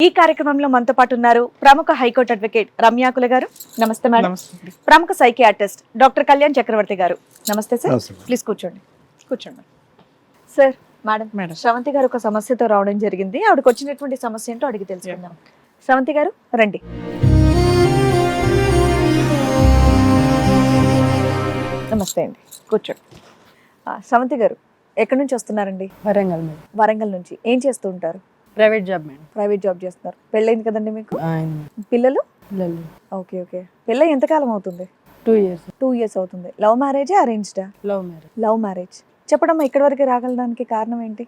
ఈ కార్యక్రమంలో మనతో పాటు ఉన్నారు ప్రముఖ హైకోర్టు అడ్వకేట్ రమ్యాకుల గారు. నమస్తే మేడం. ప్రముఖ సైకియాట్రిస్ట్ డాక్టర్ కళ్యాణ్ చక్రవర్తి గారు. నమస్తే సార్. ప్లీజ్ కూర్చోండి. కూర్చోండి సార్. మేడం శ్రవంతి గారు ఒక సమస్యతో రావడం జరిగింది. ఆవిడకి వచ్చినటువంటి సమస్య ఏంటో అడిగి తెలుసుకుందాం. శ్రవంతి గారు రండి. నమస్తే అండి, కూర్చోండి. శ్రవంతి గారు ఎక్కడి నుంచి వస్తున్నారండి? వరంగల్ మేడం. వరంగల్ నుంచి. ఏం చేస్తూ ఉంటారు? Private job madam. Private job చేస్తున్నారు. పెళ్ళైంది కదండి మీకు? ఆయన పిల్లలు? పిల్లలు ఓకే ఓకే. పెళ్ళై ఎంతకాలం అవుతుంది? 2 years. 2 years అవుతుంది. లవ్ మ్యారేజా అరేంజ్డా? Love marriage. Love marriage. చెప్పడమ్మా, ఇక్కడి వరకు రాగలడానికి కారణం ఏంటి?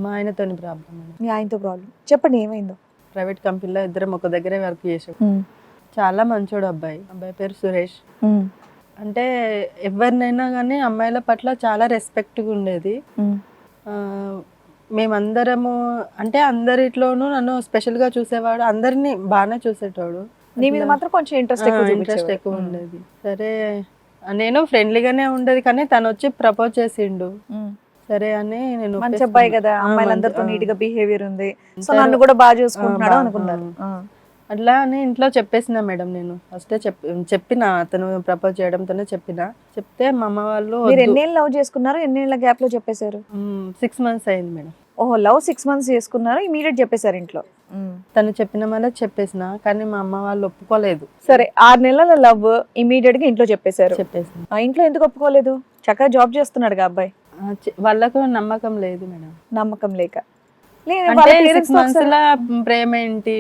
మా ఆయనతోని ప్రాబ్లం మేడం. మీ ఆయనతో ప్రాబ్లం. చెప్పండి ఏమైందో. ప్రైవేట్ కంపెనీలో ఇద్దరం ఒక దగ్గరే వర్క్ చేసాం. చాలా మంచోడు అబ్బాయి. అబ్బాయి పేరు సురేష్. అంటే ఎవరినైనా కానీ అమ్మాయిల పట్ల చాలా రెస్పెక్ట్గా ఉండేది. మేమందరము అంటే అందరిట్లోనూ నన్ను స్పెషల్గా చూసేవాడు. అందరినీ బాగానే చూసేటోడు. నీ మీద మాత్రం కొంచెం ఇంట్రెస్ట్ ఎక్కువ ఉండేది. సరే నేను ఫ్రెండ్లీగానే ఉండేది, కానీ తను వచ్చి ప్రపోజ్ చేసిండు. సరే అని నేను మంచి అబ్బాయి కదా, అమ్మాయిలందరితో నీట్ గా బిహేవియర్ ఉంది, సో నన్ను కూడా బాగా చూసుకుంటున్నాడు అనుకున్నారు. అట్లా అని ఇంట్లో చెప్పేసిన మేడం. నేను ఫస్టే చెప్పిన, అతను ప్రపోజ్ చేయడంతోనే చెప్తే మా అమ్మ వాళ్ళు మీరు ఎన్నేళ్ళు లవ్ చేసుకున్నారు? ఎన్నేళ్ళ గ్యాప్ లో చెప్పేశారు? 6 months అయింది మేడం. ఓహో, లవ్ 6 months చేసుకున్నారు, ఇమీడియట్ చెప్పేశారు ఇంట్లో? తను చెప్పిన వల్ల చెప్పేసిన, కానీ మా అమ్మ వాళ్ళు ఒప్పుకోలేదు. సరే, 6 నెలల లవ్ ఇమీడియట్ గా ఇంట్లో చెప్పేశారు. చెప్పేసిన. ఇంట్లో ఎందుకు ఒప్పుకోలేదు? చక్కగా జాబ్ చేస్తున్నాడు అబ్బాయి. వాళ్ళకు నమ్మకం లేదు మేడం. నమ్మకం లేక అంటే 6 months లా ప్రేమ ఏంటి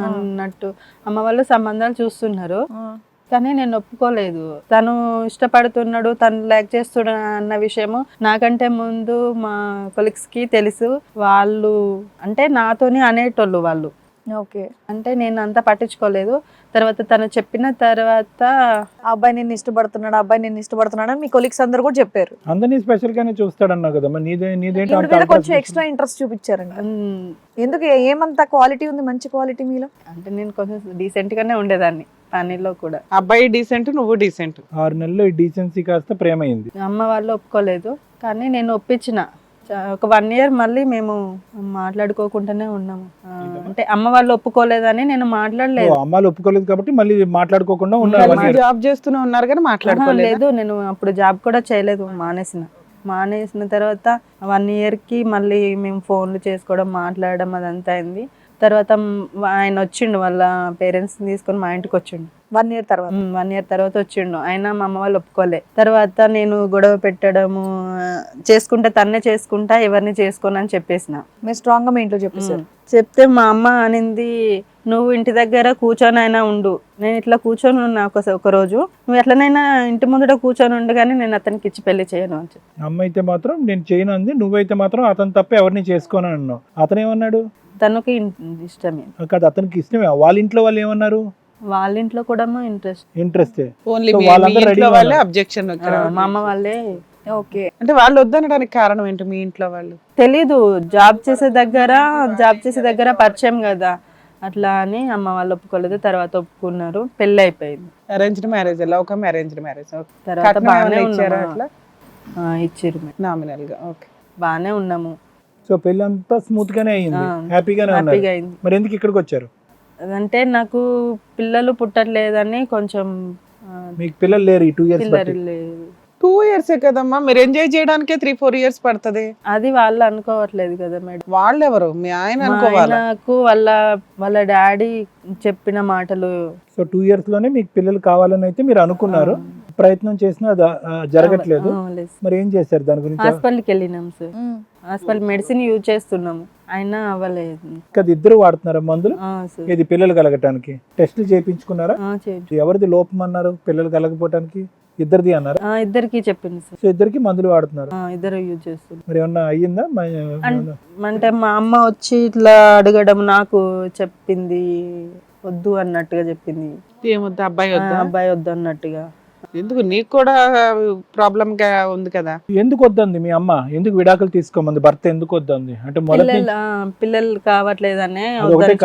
అన్నట్టు అమ్మ వాళ్ళు సంబంధాలు చూస్తున్నారు, కానీ నేను ఒప్పుకోలేదు. తను ఇష్టపడుతున్నాడు, తను లైక్ చేస్తున్నాడు అన్న విషయము నాకంటే ముందు మా కొలీగ్స్ కి తెలుసు. వాళ్ళు అంటే నాతోని అనేటోళ్ళు వాళ్ళు. ఓకే. అంటే నేను అంతా పట్టించుకోలేదు. తర్వాత తను చెప్పిన తర్వాత అబ్బాయి నేను ఇష్టపడుతున్నాడు, అబ్బాయి నేను ఇష్టపడుతున్నాడు అని మీ కొలీగ్స్ అందరు కూడా చెప్పారు. అందరినీ స్పెషల్ గానే చూస్తాడన్నా కదా, కొంచెం ఎక్స్ట్రా ఇంట్రెస్ట్ చూపించారండి. ఎందుకు? ఏమంత క్వాలిటీ ఉంది, మంచి క్వాలిటీ మీలో? అంటే నేను కొంచెం డీసెంట్ గానే ఉండేదాన్ని పనిలో కూడా. అబ్బాయి డీసెంట్, నువ్వు డీసెంట్. 6 నెలల్లో డీసెన్సీ కాస్త ప్రేమ అయింది. అమ్మ వాళ్ళు ఒప్పుకోలేదు, కానీ నేను ఒప్పించిన. ఒక 1 year మళ్ళీ మేము మాట్లాడుకోకుండానే ఉన్నాము. అంటే అమ్మ వాళ్ళు ఒప్పుకోలేదని నేను మాట్లాడలేదు. అమ్మాలు ఒప్పుకోలేదు కాబట్టి మళ్ళీ మాట్లాడుకోకుండా ఉన్నారు. జాబ్ చేస్తూనే ఉన్నారు కానీ మాట్లాడుకోలేదు. నేను అప్పుడు జాబ్ కూడా చేయలేదు, మానేసిన తర్వాత 1 year కి మళ్ళీ మేము ఫోన్లు చేసుకోవడం, మాట్లాడడం అదంతా అయింది. తర్వాత ఆయన వచ్చిండు, వాళ్ళ పేరెంట్స్ తీసుకొని మా ఇంటికి వచ్చిండు. 1 year తర్వాత? 1 year తర్వాత వచ్చిండు. అయినా మా అమ్మ వాళ్ళు ఒప్పుకోలే. తర్వాత నేను గొడవ పెట్టడము, చేసుకుంటా తన్నే చేసుకుంటా, ఎవరిని చేసుకోను అని చెప్పేసిన. మీరు స్ట్రాంగ్ గా మీ ఇంట్లో చెప్పేశారు? చెప్తే మా అమ్మ అనింది, నువ్వు ఇంటి దగ్గర కూర్చొని అయినా ఉండు, నేను ఇట్లా కూర్చొని ఉన్నా ఒక రోజు, నువ్వు ఎట్లనైనా ఇంటి ముందట కూర్చొని ఉండు, కానీ నేను అతనికి ఇచ్చి పెళ్లి చేయను అని చెప్పి. అమ్మ అయితే మాత్రం నేను చేయను అంది, నువ్వైతే మాత్రం అతను తప్ప ఎవరిని చేసుకోను అన్నావు. అతను ఏమన్నాడు? తనకి ఇష్టమే కాదు, అతనికి ఇష్టమే. వాళ్ళ ఇంట్లో వాళ్ళు ఏమన్నారు? వాళ్ళ ఇంట్లో కూడా ఇంట్రెస్ట్ ఓన్లీ వాళ్ళే అబ్జెక్షన్. మా అమ్మ వాళ్ళే. ఓకే. అంటే వాళ్ళు వద్దనడానికి కారణం ఏంటి? మీ ఇంట్లో వాళ్ళు తెలీదు, జాబ్ చేసే దగ్గర పరిచయం కదా, అట్లా అని అమ్మ వాళ్ళు ఒప్పుకోలేదు. తర్వాత ఒప్పుకున్నారు, పెళ్లి అయిపోయింది. Arranged marriage? Love arranged marriage. తర్వాత బాగానే ఇచ్చారు అట్లా? ఇచ్చిర్రు నామినల్ గా. ఓకే, బాగానే ఉన్నాము. సో పెళ్లి అంతా స్మూత్ గానే అయింది, హ్యాపీగానే అయింది. మరి ఎందుకు ఇక్కడికి వచ్చారు? అంటే నాకు పిల్లలు పుట్టట్లేదని కొంచెం. మీకు పిల్లలు లేరు? 2 years లేదు. 2 years కదమ్మా, మీరు ఎంజాయ్ చేయడానికే 3-4 years పడుతుంది. అది వాళ్ళు అనుకోవట్లేదు కదా మేడం. వాళ్ళు ఎవరు? మీ ఆయన అనుకోవాలి. నాకు వాళ్ళ డాడీ చెప్పిన మాటలు. సో 2 years లోనే మీకు పిల్లలు కావాలని అయితే మీరు అనుకున్నారు, ప్రయత్నం చేసినా జరగట్లేదు. మరి ఏం చేశారు దాని గురించి? హాస్పిటల్కి వెళ్ళినాం సార్. హాస్పిటల్ మెడిసిన్ యూజ్ చేస్తున్నాము, అయినా అవ్వలేదు. కదా ఇద్దరు వాడుతున్నారా మందులు? ఇది పిల్లలు కలగటానికి టెస్టులు చేయించుకున్నారా? ఎవరిది లోపం అన్నారు పిల్లలు కలగపోవటానికి? ఇద్దరిది అన్నారు? ఇద్దరికి చెప్పింది సార్. సో ఇద్దరికి మందులు వాడుతున్నారు? ఇద్దరు యూజ్ చేస్తున్నారు. మరి ఏమన్నా అయ్యిందా? అంటే మా అమ్మ వచ్చి ఇట్లా అడగడం, నాకు చెప్పింది వద్దు అన్నట్టుగా చెప్పింది. ఏమొద్దు? అబ్బాయి వద్దు అన్నట్టుగా. ఎందుకు? నీకు కూడా ప్రాబ్లం గా ఉంది కదా. ఎందుకు వద్దంది మీ అమ్మ? ఎందుకు విడాకులు తీసుకోమంది భర్త? ఎందుకు వద్దంది అంటే పిల్లలు కావట్లేదనే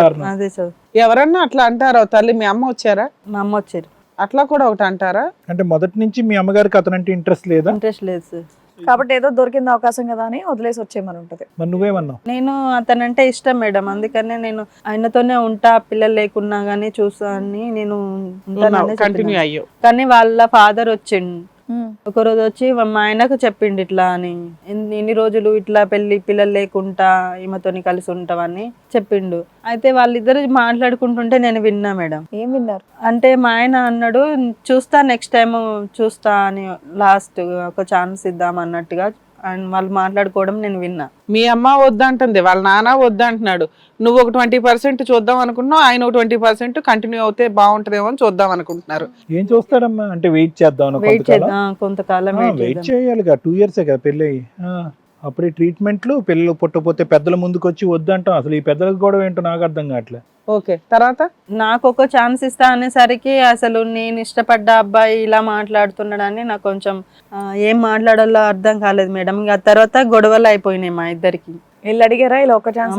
కారణం. అదే సార్. ఎవరన్నా అట్లా అంటారా? తల్లి మీ అమ్మ వచ్చారా? మా అమ్మ వచ్చారు. అట్లా కూడా ఒకటి అంటారా? అంటే మొదటి నుంచి మీ అమ్మగారికి అతనంటే ఇంట్రెస్ట్ లేదా? ఇంట్రెస్ట్ లేదు సార్. కాబట్టి ఏదో దొరికింది అవకాశం కదా అని వదిలేసి వచ్చేయమని ఉంటది. మరి నువ్వేమన్నావు? నేను అతనంటే ఇష్టం మేడం, అందుకనే నేను ఆయనతోనే ఉంటా, పిల్లలు లేకున్నా గానీ చూసా అని నేను ఉంటాననే కంటిన్యూ చెప్పినా. అయ్యో. కానీ వాళ్ళ ఫాదర్ వచ్చిండు ఒక రోజు వచ్చి మా ఆయనకు చెప్పిండు ఇట్లా అని, ఇన్ని రోజులు ఇట్లా పిల్లలు లేకుండా ఈమెతోని కలిసి ఉంటావని చెప్పిండు. అయితే వాళ్ళిద్దరు మాట్లాడుకుంటుంటే నేను విన్నా మేడం. ఏం విన్నారు? అంటే మా ఆయన అన్నాడు చూస్తా, నెక్స్ట్ టైం చూస్తా అని, లాస్ట్ ఒక ఛాన్స్ ఇద్దాం అన్నట్టుగా వాళ్ళు మాట్లాడుకోవడం నేను విన్నా. మీ అమ్మ వద్దంటుంది, వాళ్ళ నాన్న వద్దంటున్నాడు, నువ్వు ఒక 20% చూద్దాం అనుకుంటున్నావు, ఆయన ఒక 20% కంటిన్యూ అవుతే బాగుంటదేమో అని చూద్దాం అనుకుంటున్నారు. ఏం చూస్తారమ్మా అంటే వెయిట్ చేద్దాం, వెయిట్ చేద్దాం, కొంతకాలం వెయిట్ చేయాలిగా. 2 years కదా పెళ్ళి. అప్పుడే ట్రీట్మెంట్లు, పిల్లలు పుట్టపోతే పెద్దల ముందుకు వచ్చి వద్దంటాం. అసలు ఈ పెద్దలకు కూడా ఏంటో నాకు అర్థం కావట్లే. ఓకే, తర్వాత నాకు ఒక ఛాన్స్ ఇస్తా అనేసరికి అసలు నేను ఇష్టపడ్డ అబ్బాయి ఇలా మాట్లాడుతున్నాడని నాకు కొంచెం ఏం మాట్లాడాలో అర్థం కాలేదు మేడం. ఇంకా తర్వాత గొడవలు అయిపోయినాయి మా ఇద్దరికి. వీళ్ళు అడిగారా ఇలా ఒక ఛాన్స్?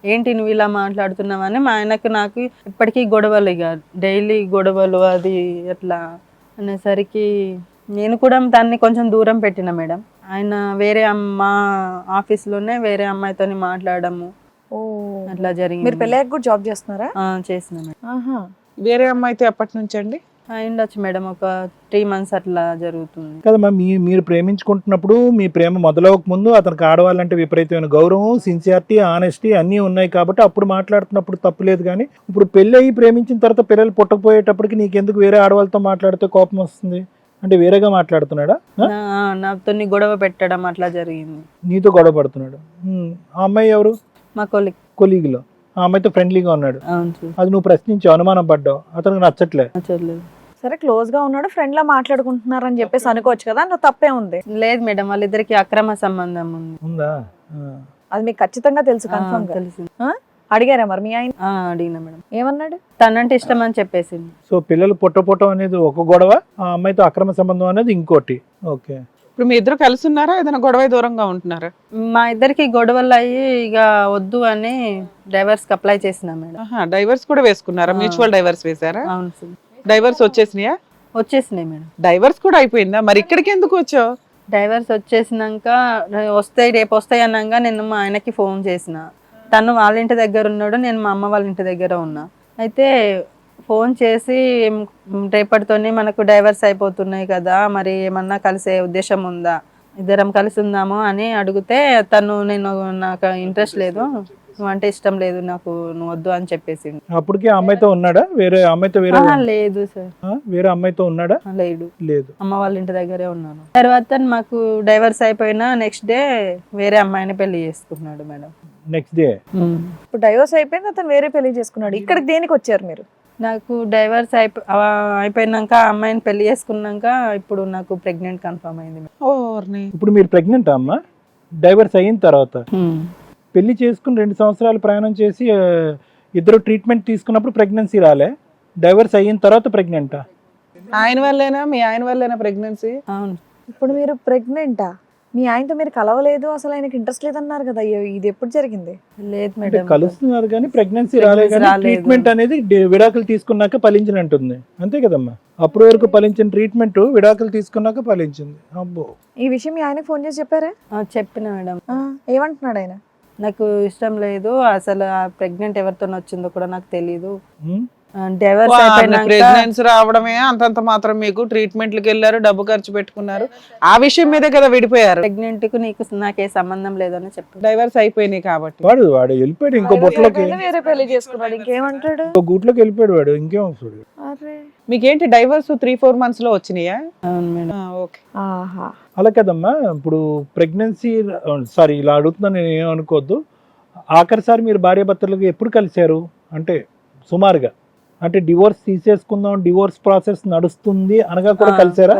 ఏంటి నువ్వు ఇలా మాట్లాడుతున్నావని మా ఆయనకు నాకు ఇప్పటికీ గొడవలు, ఇక డైలీ గొడవలు, అది ఎట్లా అనేసరికి నేను కూడా దాన్ని కొంచెం దూరం పెట్టిన మేడం. ఆయన వేరే మా ఆఫీస్లోనే వేరే అమ్మాయితోని మాట్లాడము అట్లా జరిగింది. మీరు పెళ్ళాక కూడా జాబ్ చేస్తున్నారా? చేసిన మేడం. వేరే అమ్మాయితే ఎప్పటి నుంచి అండి? అయిండొచ్చు మేడం, ఒక 3 months అట్లా జరుగుతుంది. కదమ్మా, మీరు ప్రేమించుకుంటున్నప్పుడు మీ ప్రేమ మొదలవక ముందు అతనికి ఆడవాళ్ళంటే విపరీతమైన గౌరవం, సిన్సియారిటీ, ఆనెస్టీ అన్నీ ఉన్నాయి కాబట్టి అప్పుడు మాట్లాడుతున్నప్పుడు తప్పులేదు. కానీ ఇప్పుడు పెళ్ళి అయ్యి ప్రేమించిన తర్వాత పిల్లలు పుట్టకపోయేటప్పటికి నీకెందుకు వేరే ఆడవాళ్ళతో మాట్లాడితే కోపం వస్తుంది? అంటే వేరేగా మాట్లాడుతున్నాడా? నాతో గొడవ పెట్టడం అట్లా జరిగింది. నీతో గొడవ పడుతున్నాడు. ఆ అమ్మాయి ఎవరు? మా కొలీగ్లో. ఆ అమ్మాయితో ఫ్రెండ్లీగా ఉన్నాడు. అవును. అది నువ్వు ప్రశ్నించావు, అనుమానం పడ్డావు, అతనికి నచ్చట్లే. సరే, క్లోజ్ గా ఉన్నాడు, ఫ్రెండ్ లా మాట్లాడుకుంటున్నారు అని చెప్పేసి అనుకోవచ్చు కదా, అందులో తప్పే ఉంది. లేదు మేడం, వాళ్ళిద్దరికి అక్రమ సంబంధం ఉందా? అది మీకు ఖచ్చితంగా తెలుసు, కన్ఫర్మ్ గా తెలుసు. అడిగారా మరి మీ ఆయన? అడిగిన మేడం. ఏమన్నాడు? తనంటే ఇష్టం అని చెప్పేసింది. సో పిల్లలు పుట్టపోవటం అనేది ఒక గొడవ, ఆ అమ్మాయితో అక్రమ సంబంధం అనేది ఇంకోటి. ఓకే, ఇప్పుడు మీ ఇద్దరు కలిసి ఉన్నారా, ఏదైనా గొడవ దూరంగా ఉంటున్నారా? మా ఇద్దరికి గొడవలు అయ్యి ఇక వద్దు అని డైవర్స్ కి అప్లై చేసిన మేడం. డైవర్స్ కూడా వేసుకున్నారా? మ్యూచువల్ డైవర్స్ వేసారా? అవును సార్. డైవర్స్ వచ్చేసినాయా? వచ్చేసినాయి మేడం. డైవర్స్ కూడా అయిపోయిందా? మరి ఇక్కడికి ఎందుకు వచ్చావు? డైవర్స్ వచ్చేసినాక రేపు వస్తాయి అన్నాక నేను మా ఆయనకి ఫోన్ చేసిన. తను వాళ్ళ ఇంటి దగ్గర ఉన్నాడు, నేను మా అమ్మ వాళ్ళ ఇంటి దగ్గర ఉన్నా. అయితే ఫోన్ చేసి రేపటితోనే మనకు డైవర్స్ అయిపోతున్నాయి కదా, మరి ఏమన్నా కలిసే ఉద్దేశం ఉందా, ఇద్దరం కలిసి ఉందాము అని అడిగితే తను నాకు ఇంట్రెస్ట్ లేదు, నువ్వంటే ఇష్టం లేదు నాకు, నువ్వు వద్దు అని చెప్పేసి. అప్పటికే అమ్మాయితో ఉన్నాడా? వేరే అమ్మాయితో? లేదు సార్. వేరే అమ్మాయితో ఉన్నాడా? లేదు. అమ్మ వాళ్ళ ఇంటి దగ్గరే ఉన్నాను. తర్వాత మాకు డైవర్స్ అయిపోయినా నెక్స్ట్ డే వేరే అమ్మాయిని పెళ్లి చేసుకున్నాడు మేడం. నెక్స్ట్ డే ఇప్పుడు డైవర్స్ అయిపోయింది, అతను వేరే పెళ్లి చేసుకున్నాడు. ఇక్కడికి దేనికి వచ్చారు మీరు? నాకు డైవర్స్ అయిపోయినాక అమ్మాయిని పెళ్లి చేసుకున్నాక ఇప్పుడు నాకు ప్రెగ్నెంట్ కన్ఫర్మ్ అయింది. ఇప్పుడు మీరు ప్రెగ్నెంట్ అమ్మా? డైవర్స్ అయిన తర్వాత పెళ్లి చేసుకుని 2 సంవత్సరాలు ప్రయాణం చేసి ఇద్దరు ట్రీట్మెంట్ తీసుకున్నప్పుడు ప్రెగ్నెన్సీ రాలే, డైవర్స్ అయిన తర్వాత ప్రెగ్నెంటా? ఆయన వల్లేనా, మీ ఆయన వల్లేనా ప్రెగ్నెన్సీ? అవును. ఇప్పుడు మీరు ప్రెగ్నెంటా? మీ ఆయనతో మీరు కలవలేదు, అసలు ఆయనకి ఇంట్రెస్ట్ లేదన్నారు కదా, ఇది ఎప్పుడు జరిగింది? లేదు మేడం, కలుస్తున్నారు కానీ ప్రెగ్నెన్సీ రాలేదు. ట్రీట్మెంట్ అనేది విడాకులు తీసుకున్నాక ఫలించినట్టుంది, అంతే కదమ్మా? అప్పటి వరకు ఫలించిన ట్రీట్మెంట్ విడాకులు తీసుకున్నాక ఫలించింది. అబ్బో, ఈ విషయం మీ ఆయనకి ఫోన్ చేసి చెప్పారా? చెప్పిన మేడం. ఏమంటున్నాడు ఆయన? నాకు ఇష్టం లేదు, అసలు ప్రెగ్నెంట్ ఎవరితో వచ్చిందో కూడా నాకు తెలీదు. డైవర్స్ అయిపోయినాక ప్రెగ్నెన్సీ రావడమే అంతంత మాత్రం, మీకు ట్రీట్మెంట్లకు వెళ్ళారు, డబ్బు ఖర్చు పెట్టుకున్నారు, ఆ విషయం మీదే కదా విడిపోయారు. ప్రెగ్నెంట్ కు నీకు నాకే సంబంధం లేదని చెప్పి డైవర్స్ అయిపోయినాయి కాబట్టి వాడు వెళ్ళిపోయాడు ఇంకో బొట్లోకి, వేరే పెళ్లి చేసుకున్నాడు, ఇంకేమంటాడు? ఇంకో గూట్లోకి వెళ్ళిపోయాడు వాడు, ఇంకేం వస్తాడు? మీకేంటి డైవర్స్ 3-4 months లో వచ్చినాయా? అవును మేడం. ఓకే. అలా కదమ్మా, ఇప్పుడు ప్రెగ్నెన్సీ సారీ ఇలా అడుగుతున్నాను, నేను ఏమనుకోవద్దు. ఆఖరిసారి మీరు భార్యాభర్తలకు ఎప్పుడు కలిశారు? అంటే సుమారుగా, అంటే డివోర్స్ తీసేసుకుందాం, డివోర్స్ ప్రాసెస్ నడుస్తుంది అనగా కూడా కలిసారా?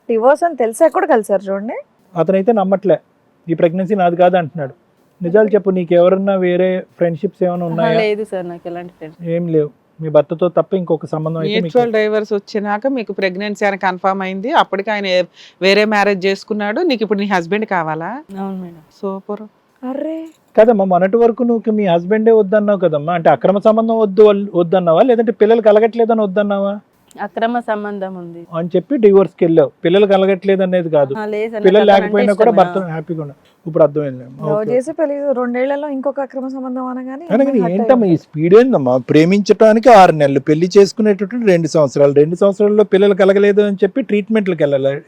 డివోర్స్ అని తెలిసా కూడా కలిసారు చూడండి. అతనైతే నమ్మట్లే, ఈ ప్రెగ్నెన్సీ నాది కాదు అంటున్నాడు. నిజాలు చెప్పు, నీకు ఎవరన్నా వేరే ఫ్రెండ్షిప్స్ ఏమైనా ఉన్నాయా? లేదు సార్, నాకు ఎలాంటి ఫ్రెండ్స్ ఏం లేవు. మీ భర్తతో తప్ప ఇంకొక సంబంధం అయితే మ్యూచువల్ డైవర్స్ వచ్చినాక మీకు ప్రెగ్నెన్సీ అని కన్ఫర్మ్ అయింది, అప్పటికి ఆయన వేరే మ్యారేజ్ చేసుకున్నాడు, నీకు ఇప్పుడు నీ హస్బెండ్ కావాలా? అవును మేడం. సూపర్. అరే కదమ్మా, మొన్నటి వరకు నువ్వు మీ హస్బెండే వద్దన్నావు కదమ్మా. అంటే అక్రమ సంబంధం వద్దన్నావా, లేదంటే పిల్లలు కలగట్లేదని వద్దన్నావా? అక్రమ సంబంధం ఉంది. అని చెప్పి డివోర్స్కి వెళ్ళావు. పిల్లలు కలగట్లేదు అనేది కాదు, లేదన్న, పిల్లలు తనంటే లేకపోయినా కూడా ఇష్టమే. భర్త హ్యాపీగా ఉన్నా. ఇప్పుడు అర్థమైంది. లవ్ చేసి పెళ్లి 2 ఏళ్లలో ఇంకొక అక్రమ సంబంధం అనగానే కానీ ఏంటమ్మా ఈ స్పీడ్ ఏందమ్మా? ప్రేమించడానికి 6 నెలలు, పెళ్లి చేసుకునేటటువంటి 2 సంవత్సరాలు, 2 సంవత్సరాల్లో పిల్లలు కలగలేదు అని చెప్పి ట్రీట్మెంట్లకు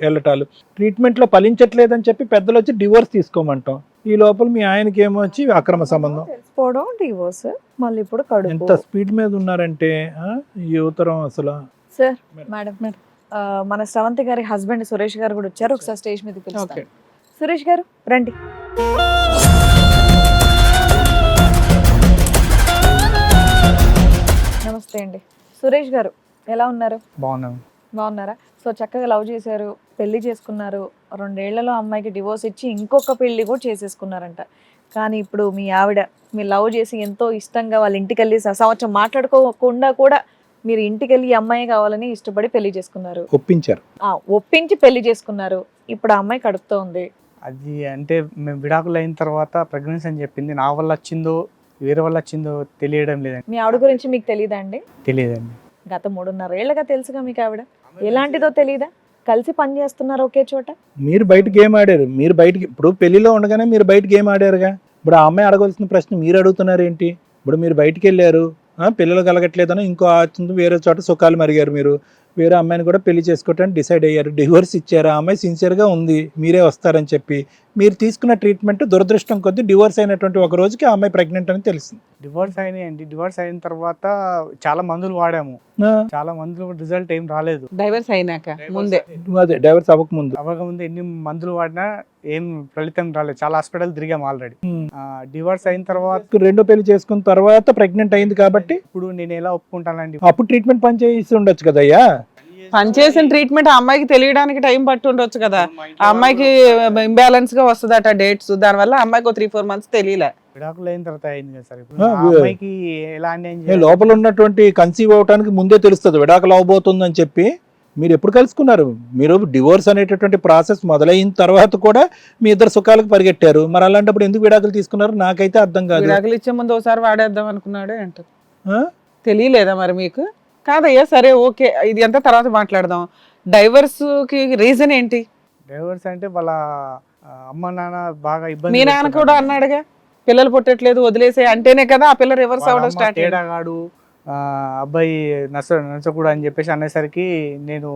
వెళ్ళటాలు, ట్రీట్మెంట్లో ఫలించట్లేదు అని చెప్పి పెద్దలు వచ్చి డివోర్స్ తీసుకోమంటాం. ఈ లోపల మీ ఆయనకి ఏమో వచ్చి అక్రమ సంబంధం. తెలిసిపోవడం, డివోర్స్, మళ్ళీ ఇప్పుడు కడుపు. ఎంత స్పీడ్ మీద ఉన్నారంటే ఈ యువతరం అసలు. సార్ మేడం, మన స్రవంతి గారి హస్బెండ్ సురేష్ గారు కూడా వచ్చారు. ఒకసారి స్టేజ్ మీద పిలుస్తాను. సురేష్ గారు రండి. నమస్తే అండి. సురేష్ గారు ఎలా ఉన్నారు? బాగున్నారా? సో చక్కగా లవ్ చేశారు, పెళ్లి చేసుకున్నారు, 2 ఏళ్లలో అమ్మాయికి డివోర్స్ ఇచ్చి ఇంకొక పెళ్లి కూడా చేసేసుకున్నారంట. కానీ ఇప్పుడు మీ ఆవిడ మీరు లవ్ చేసి ఎంతో ఇష్టంగా వాళ్ళ ఇంటికి వెళ్ళి సంవత్సరం మాట్లాడుకోకుండా కూడా మీరు ఇంటికి వెళ్ళి ఈ అమ్మాయి కావాలని ఇష్టపడి పెళ్లి చేసుకున్నారు, ఒప్పించారు. ఒప్పించి పెళ్లి చేసుకున్నారు. ఇప్పుడు ఆ అమ్మాయి కడుపుతో ఉంది. అది అంటే మేము విడాకులు అయిన తర్వాత ప్రెగ్నెన్సీ అని చెప్పింది. నా వల్ల వచ్చిందో వేరే వల్ల వచ్చిందో తెలియడం లేదండి. మీ ఆవిడ గురించి మీకు తెలియదా అండి? తెలియదండి. గత 3.5 ఏళ్ళగా తెలుసుగా మీకు ఆవిడ. ఎలాంటిదో తెలీదా? కలిసి పని చేస్తున్నారు ఒకే చోట. మీరు బయట గేమ్ ఆడారు. మీరు బయటకి ఇప్పుడు పెళ్లిలో ఉండగానే మీరు బయట గేమ్ ఆడారుగా. ఇప్పుడు ఆ అమ్మాయి అడగవలసిన ప్రశ్న మీరు అడుగుతున్నారు ఏంటి? ఇప్పుడు మీరు బయటికి వెళ్ళారు, పిల్లలు కలగట్లేదని ఇంకో వేరే చోట సుఖాలు మరిగారు. మీరు వేరే అమ్మాయిని కూడా పెళ్లి చేసుకోవటానికి డిసైడ్ అయ్యారు, డివోర్స్ ఇచ్చారు. ఆ అమ్మాయి సిన్సియర్గా ఉంది, మీరే వస్తారని చెప్పి మీరు తీసుకున్న ట్రీట్మెంట్ దురదృష్టం కొద్దీ డివోర్స్ అయినటువంటి ఒక రోజుకి ఆ అమ్మాయి ప్రెగ్నెంట్ అని తెలిసింది. డివోర్స్ అయినాయండి. డివోర్స్ అయిన తర్వాత చాలా మందులు వాడాము, చాలా మందులు రిజల్ట్ ఏం రాలేదు. డైవర్స్ అయినాక ముందే, అదే డైవర్స్ అవ్వకముందు అవ్వకముందు ఎన్ని మందులు వాడినా ఏం ఫలితం రాలేదు. చాలా హాస్పిటల్ తిరిగాము ఆల్రెడీ. డివోర్స్ అయిన తర్వాత రెండో పెళ్లి చేసుకున్న తర్వాత ప్రెగ్నెంట్ అయింది కాబట్టి ఇప్పుడు నేను ఎలా ఒప్పుకుంటానండి? అప్పుడు ట్రీట్మెంట్ పని చేసి ఉండొచ్చు కదయ్యా. పనిచేసిన ట్రీట్మెంట్ ఆ అమ్మాయికి తెలియడానికి టైం పట్టి ఉండొచ్చు కదా. ఆ అమ్మాయికి ఇంబ్యాలెన్స్ గా వస్తుందట డేట్స్, దానివల్ల అమ్మాయికి 3-4 months తెలియలే. విడాకులు అయిన తర్వాత అయింది కదా సార్. ఇప్పుడు ఆ అమ్మాయికి ఎలా అన్యాయం లోపల ఉన్నటువంటి కన్సీవ్ అవడానికి ముందే తెలుస్తుంది విడాకులు అవబోతుందని చెప్పి. మీరు ఎప్పుడు కలుసుకున్నారు? మీరు డివోర్స్ అనేటటువంటి ప్రాసెస్ మొదలైన తర్వాత కూడా మీ ఇద్దరు సుఖాలకు పరిగెట్టారు. మరి అలాంటప్పుడు ఎందుకు విడాకులు తీసుకున్నారు నాకైతే అర్థం కాదు. విడాకులు ఇచ్చే ముందు ఒకసారి వాడేద్దాం అనుకున్నాడే అంట. తెలియలేదా మరి మీకు? కాదయ్యా, సరే ఓకే, ఇది అంతా తర్వాత మాట్లాడదాం. డైవర్స్ కి రీజన్ ఏంటి? డైవర్స్ అంటే వాళ్ళ అమ్మ నాన్న బాగా ఇబ్బంది. మీ నాన్న కూడా అన్నాడుగా పిల్లలు పుట్టట్లేదు వదిలేసే, అంటేనే కదా ఆ పిల్ల రివర్స్ అవ్వడం స్టార్ట్ అయ్యింది. తేడాగాడు అబ్బాయి నచ్చకూడదు అని చెప్పేసి అనేసరికి నేను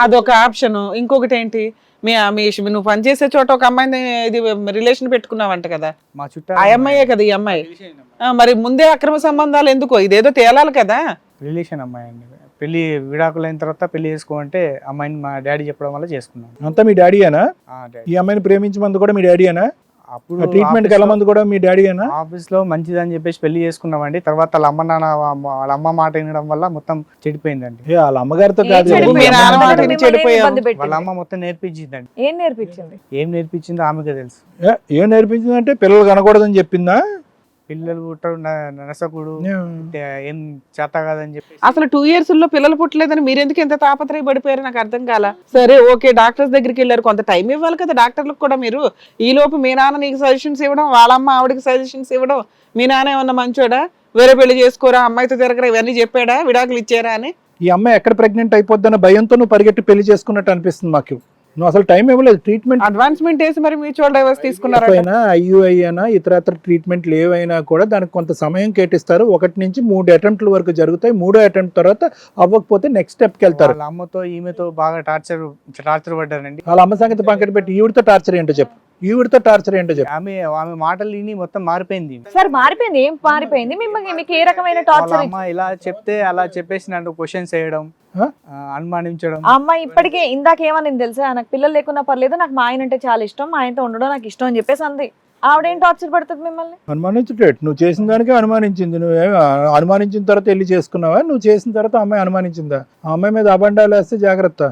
అదొక ఆప్షన్. ఇంకొకటి ఏంటి, నువ్వు పనిచేసే చోట ఒక అమ్మాయిని ఇది రిలేషన్ పెట్టుకున్నావంట కదా, మా చుట్టూ ఆ అమ్మాయే కదా ఈ అమ్మాయి. మరి ముందే అక్రమ సంబంధాలు ఎందుకో? ఇదేదో తేలాలి కదా. రిలేషన్ అమ్మాయి అండి. పెళ్లి విడాకులు అయిన తర్వాత పెళ్లి చేసుకోమంటే అమ్మాయిని మా డాడీ చెప్పడం వల్ల చేసుకున్నాను. అంతా మీ డాడీయేనా? ఈ అమ్మాయిని ప్రేమించమంది కూడా మీ డాడీయేనా? అప్పుడు ట్రీట్మెంట్ వెళ్ళమంది కూడా మీ డాడీయేనా? ఆఫీస్ లో మంచిదని చెప్పేసి పెళ్లి చేసుకున్నామండి. తర్వాత వాళ్ళ అమ్మ నాన్న వాళ్ళ అమ్మ మాట వినడం వల్ల మొత్తం చెడిపోయిందండి. వాళ్ళ అమ్మగారితో కాదు, మీ నాన్న మాట విని చెడిపోయావు. వాళ్ళ అమ్మ మొత్తం నేర్పించిందండి. ఏం నేర్పించింది? ఏం నేర్పించిందో ఆమెకే తెలుసు. ఏం నేర్పించిందంటే పిల్లలు కనకూడదని చెప్పిందా? పిల్లలు పుట్టడు నరసకుడు ఏం చేత కాదని చెప్పి. అసలు 2 years లో పిల్లలు పుట్టలేదని మీరెందుకు ఎంత తాపత్రయపడిపోయారు నాకు అర్థం కాల. సరే ఓకే, డాక్టర్స్ దగ్గరికి వెళ్ళారు, కొంత టైం ఇవ్వాలి కదా డాక్టర్లకు కూడా. మీరు ఈ లోపు మీ నాన్న నీకు సజెషన్స్ ఇవ్వడం, వాళ్ళ అమ్మ ఆవిడకి సజెషన్స్ ఇవ్వడం, మీ నాన్న ఏమన్నా మంచోడా, వేరే పెళ్లి చేసుకోరా, అమ్మాయితో తిరగరా, ఇవన్నీ చెప్పాడా, విడాకులు ఇచ్చారా అని? ఈ అమ్మాయి ఎక్కడ ప్రెగ్నెంట్ అయిపోద్దన్న భయంతో నువ్వు పరిగెట్టి పెళ్లి చేసుకున్నట్టు అనిపిస్తుంది మాకు. నువ్వు అసలు టైం ఇవ్వలేదు. ట్రీట్మెంట్ అడ్వాన్స్మెంట్ వేసి మరి మ్యూచువల్ డైవర్స్ తీసుకున్నారు. ఐయుఐ అయినా ఇతరత్ర ట్రీట్మెంట్లు ఏవైనా కూడా దానికి కొంత సమయం కేటిస్తారు. 1 నుంచి 3 అటెంప్ట్ల వరకు జరుగుతాయి. 3వ అటెంప్ట్ తర్వాత అవ్వకపోతే నెక్స్ట్ స్టెప్కి వెళ్తారు. వాళ్ళ అమ్మతో ఈమెతో బాగా టార్చర్ పడ్డారండి. వాళ్ళ అమ్మ సంగతి పక్కన పెట్టి ఈవిడితో టార్చర్ ఏంటో చెప్పు. ఆమె మాటలు విని మొత్తం మారిపోయింది. సార్ మారిపోయింది. ఏం మారిపోయింది? మీకు ఏ రకమైన టార్చర్? అమ్మ ఇలా చెప్తే అలా చెప్పేసి నన్ను క్వశ్చన్స్ వేయడం, అనుమానించడం. ఆ అమ్మాయి ఇప్పటికే ఇందాక ఏమని తెలుసా, నాకు పిల్లలు లేకున్నా పర్లేదు, నాకు మా ఆయన అంటే చాలా ఇష్టం, మా ఆయనతో ఉండడం నాకు ఇష్టం అని చెప్పేసి అంది. ఆవిడేం టార్చర్ పడుతుంది మిమ్మల్ని? అనుమానించుటేట్ నువ్వు చేసిన దానికే అనుమానించింది. నువ్వు అనుమానించిన తర్వాత వెళ్ళి చేసుకున్నావా? నువ్వు చేసిన తర్వాత అమ్మాయి అనుమానించిందా? ఆ అమ్మాయి మీద అబండాలు వేస్తే జాగ్రత్త.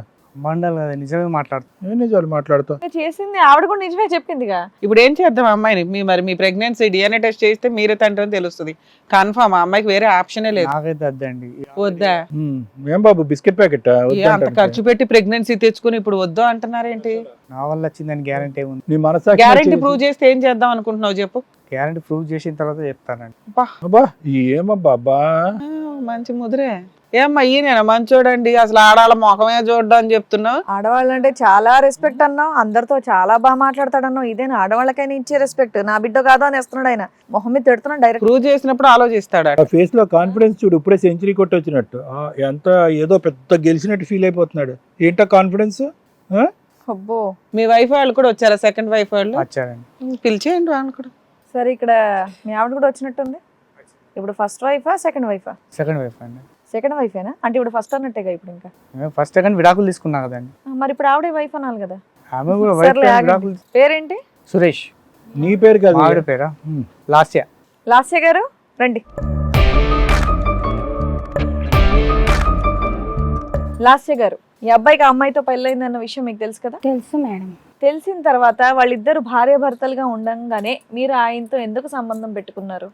మండల్ కదా, నిజమే మాట్లాడుతావు. ఏం నిజాలు మాట్లాడుతావు? చేసింది ఆవిడ కూడా నిజమే చెప్పిందిగా. ఇప్పుడు ఏం చేద్దాం అమ్మాయిని? మరి మీ ప్రెగ్నెన్సీ డిఎన్ఏ టెస్ట్ చేస్తే మీరే తండ్రి అని తెలుస్తుంది. కన్ఫర్మ్ ఆ అమ్మాయికి వేరే ఆప్షనే లేదు. నాకైతే వద్దండి. వద్దా? ఏం బాబు బిస్కెట్ ప్యాకెట్ అంత ఖర్చు పెట్టి ప్రెగ్నెన్సీ తెచ్చుకుని ఇప్పుడు వద్దు అంటున్నారేంటి? నా వల్ల వచ్చిందని గ్యారంటీ ఉంది. నీ మనసు గ్యారంటీ ప్రూవ్ చేస్తే ఏం చేద్దాం అనుకుంటున్నావు చెప్పు. గ్యారంటీ ప్రూవ్ చేసిన తర్వాత చెప్తానండి. అబ్బా ఏమబ్బా మంచి ముదిరే. ఏమ్మా ఈయన మంచోడండి అసలు ఆడాల మొఖమే చూడడం అని చెప్తున్నావు. ఆడవాళ్ళంటే చాలా రెస్పెక్ట్ అన్నావు, అందరితో చాలా బాగా మాట్లాడతాడన్నావు. ఇదేనా ఆడవాళ్ళకైనా ఇచ్చే రెస్పెక్ట్? నా బిడ్డ కాదు అని వేస్తున్నాడు ఆయన, మొహం మీద తిడుతున్నాడు డైరెక్ట్. ప్రూవ్ చేసినప్పుడు ఆలోచిస్తాడు. ఆ ఫేస్ లో కాన్ఫిడెన్స్ చూడు, ఇప్పుడే సెంచరీ కొట్టొచ్చినట్టు. ఎంత ఏదో పెద్ద గెలిచినట్టు ఫీల్ అయిపోతున్నాడు. ఏంటో కాన్ఫిడెన్స్. అబ్బో. మీ వైఫ్ వాళ్ళు కూడా వచ్చారా? సెకండ్ వైఫ్ వాళ్ళు వచ్చారండి. పిలిచేయండి వాళ్ళు కూడా. సరే, ఇక్కడ మీ ఆవిడ కూడా వచ్చినట్టుంది. ఇప్పుడు ఫస్ట్ వైఫా సెకండ్ వైఫా? సెకండ్ వైఫ్ అండి. సెకండ్ వైఫేనా? అంటే ఇప్పుడు ఫస్ట్ అన్నట్టేగా ఇప్పుడు ఇంకా. ఫస్ట్ సెకండ్ విడాకులు తీసుకున్నా కదండి. మరి ఇప్పుడు ఆవిడే వైఫ్ అనాలి కదా. ఆమె కూడా వైఫ్ సర్లే, ఆగండి. విడాకులు. పేరేంటి? సురేష్. నీ పేరు కాదు, ఆవిడ పేరా? లాస్య. లాస్య గారు రండి. లాస్య గారు, ఈ అబ్బాయికి ఆ అమ్మాయితో పెళ్ళైందన్న విషయం మీకు తెలుసు కదా? తెలుసు మేడం. తెలిసిన తర్వాత వాళ్ళిద్దరు భార్యాభర్తలుగా ఉండంగానే మీరు ఆయనతో ఎందుకు సంబంధం పెట్టుకున్నారు?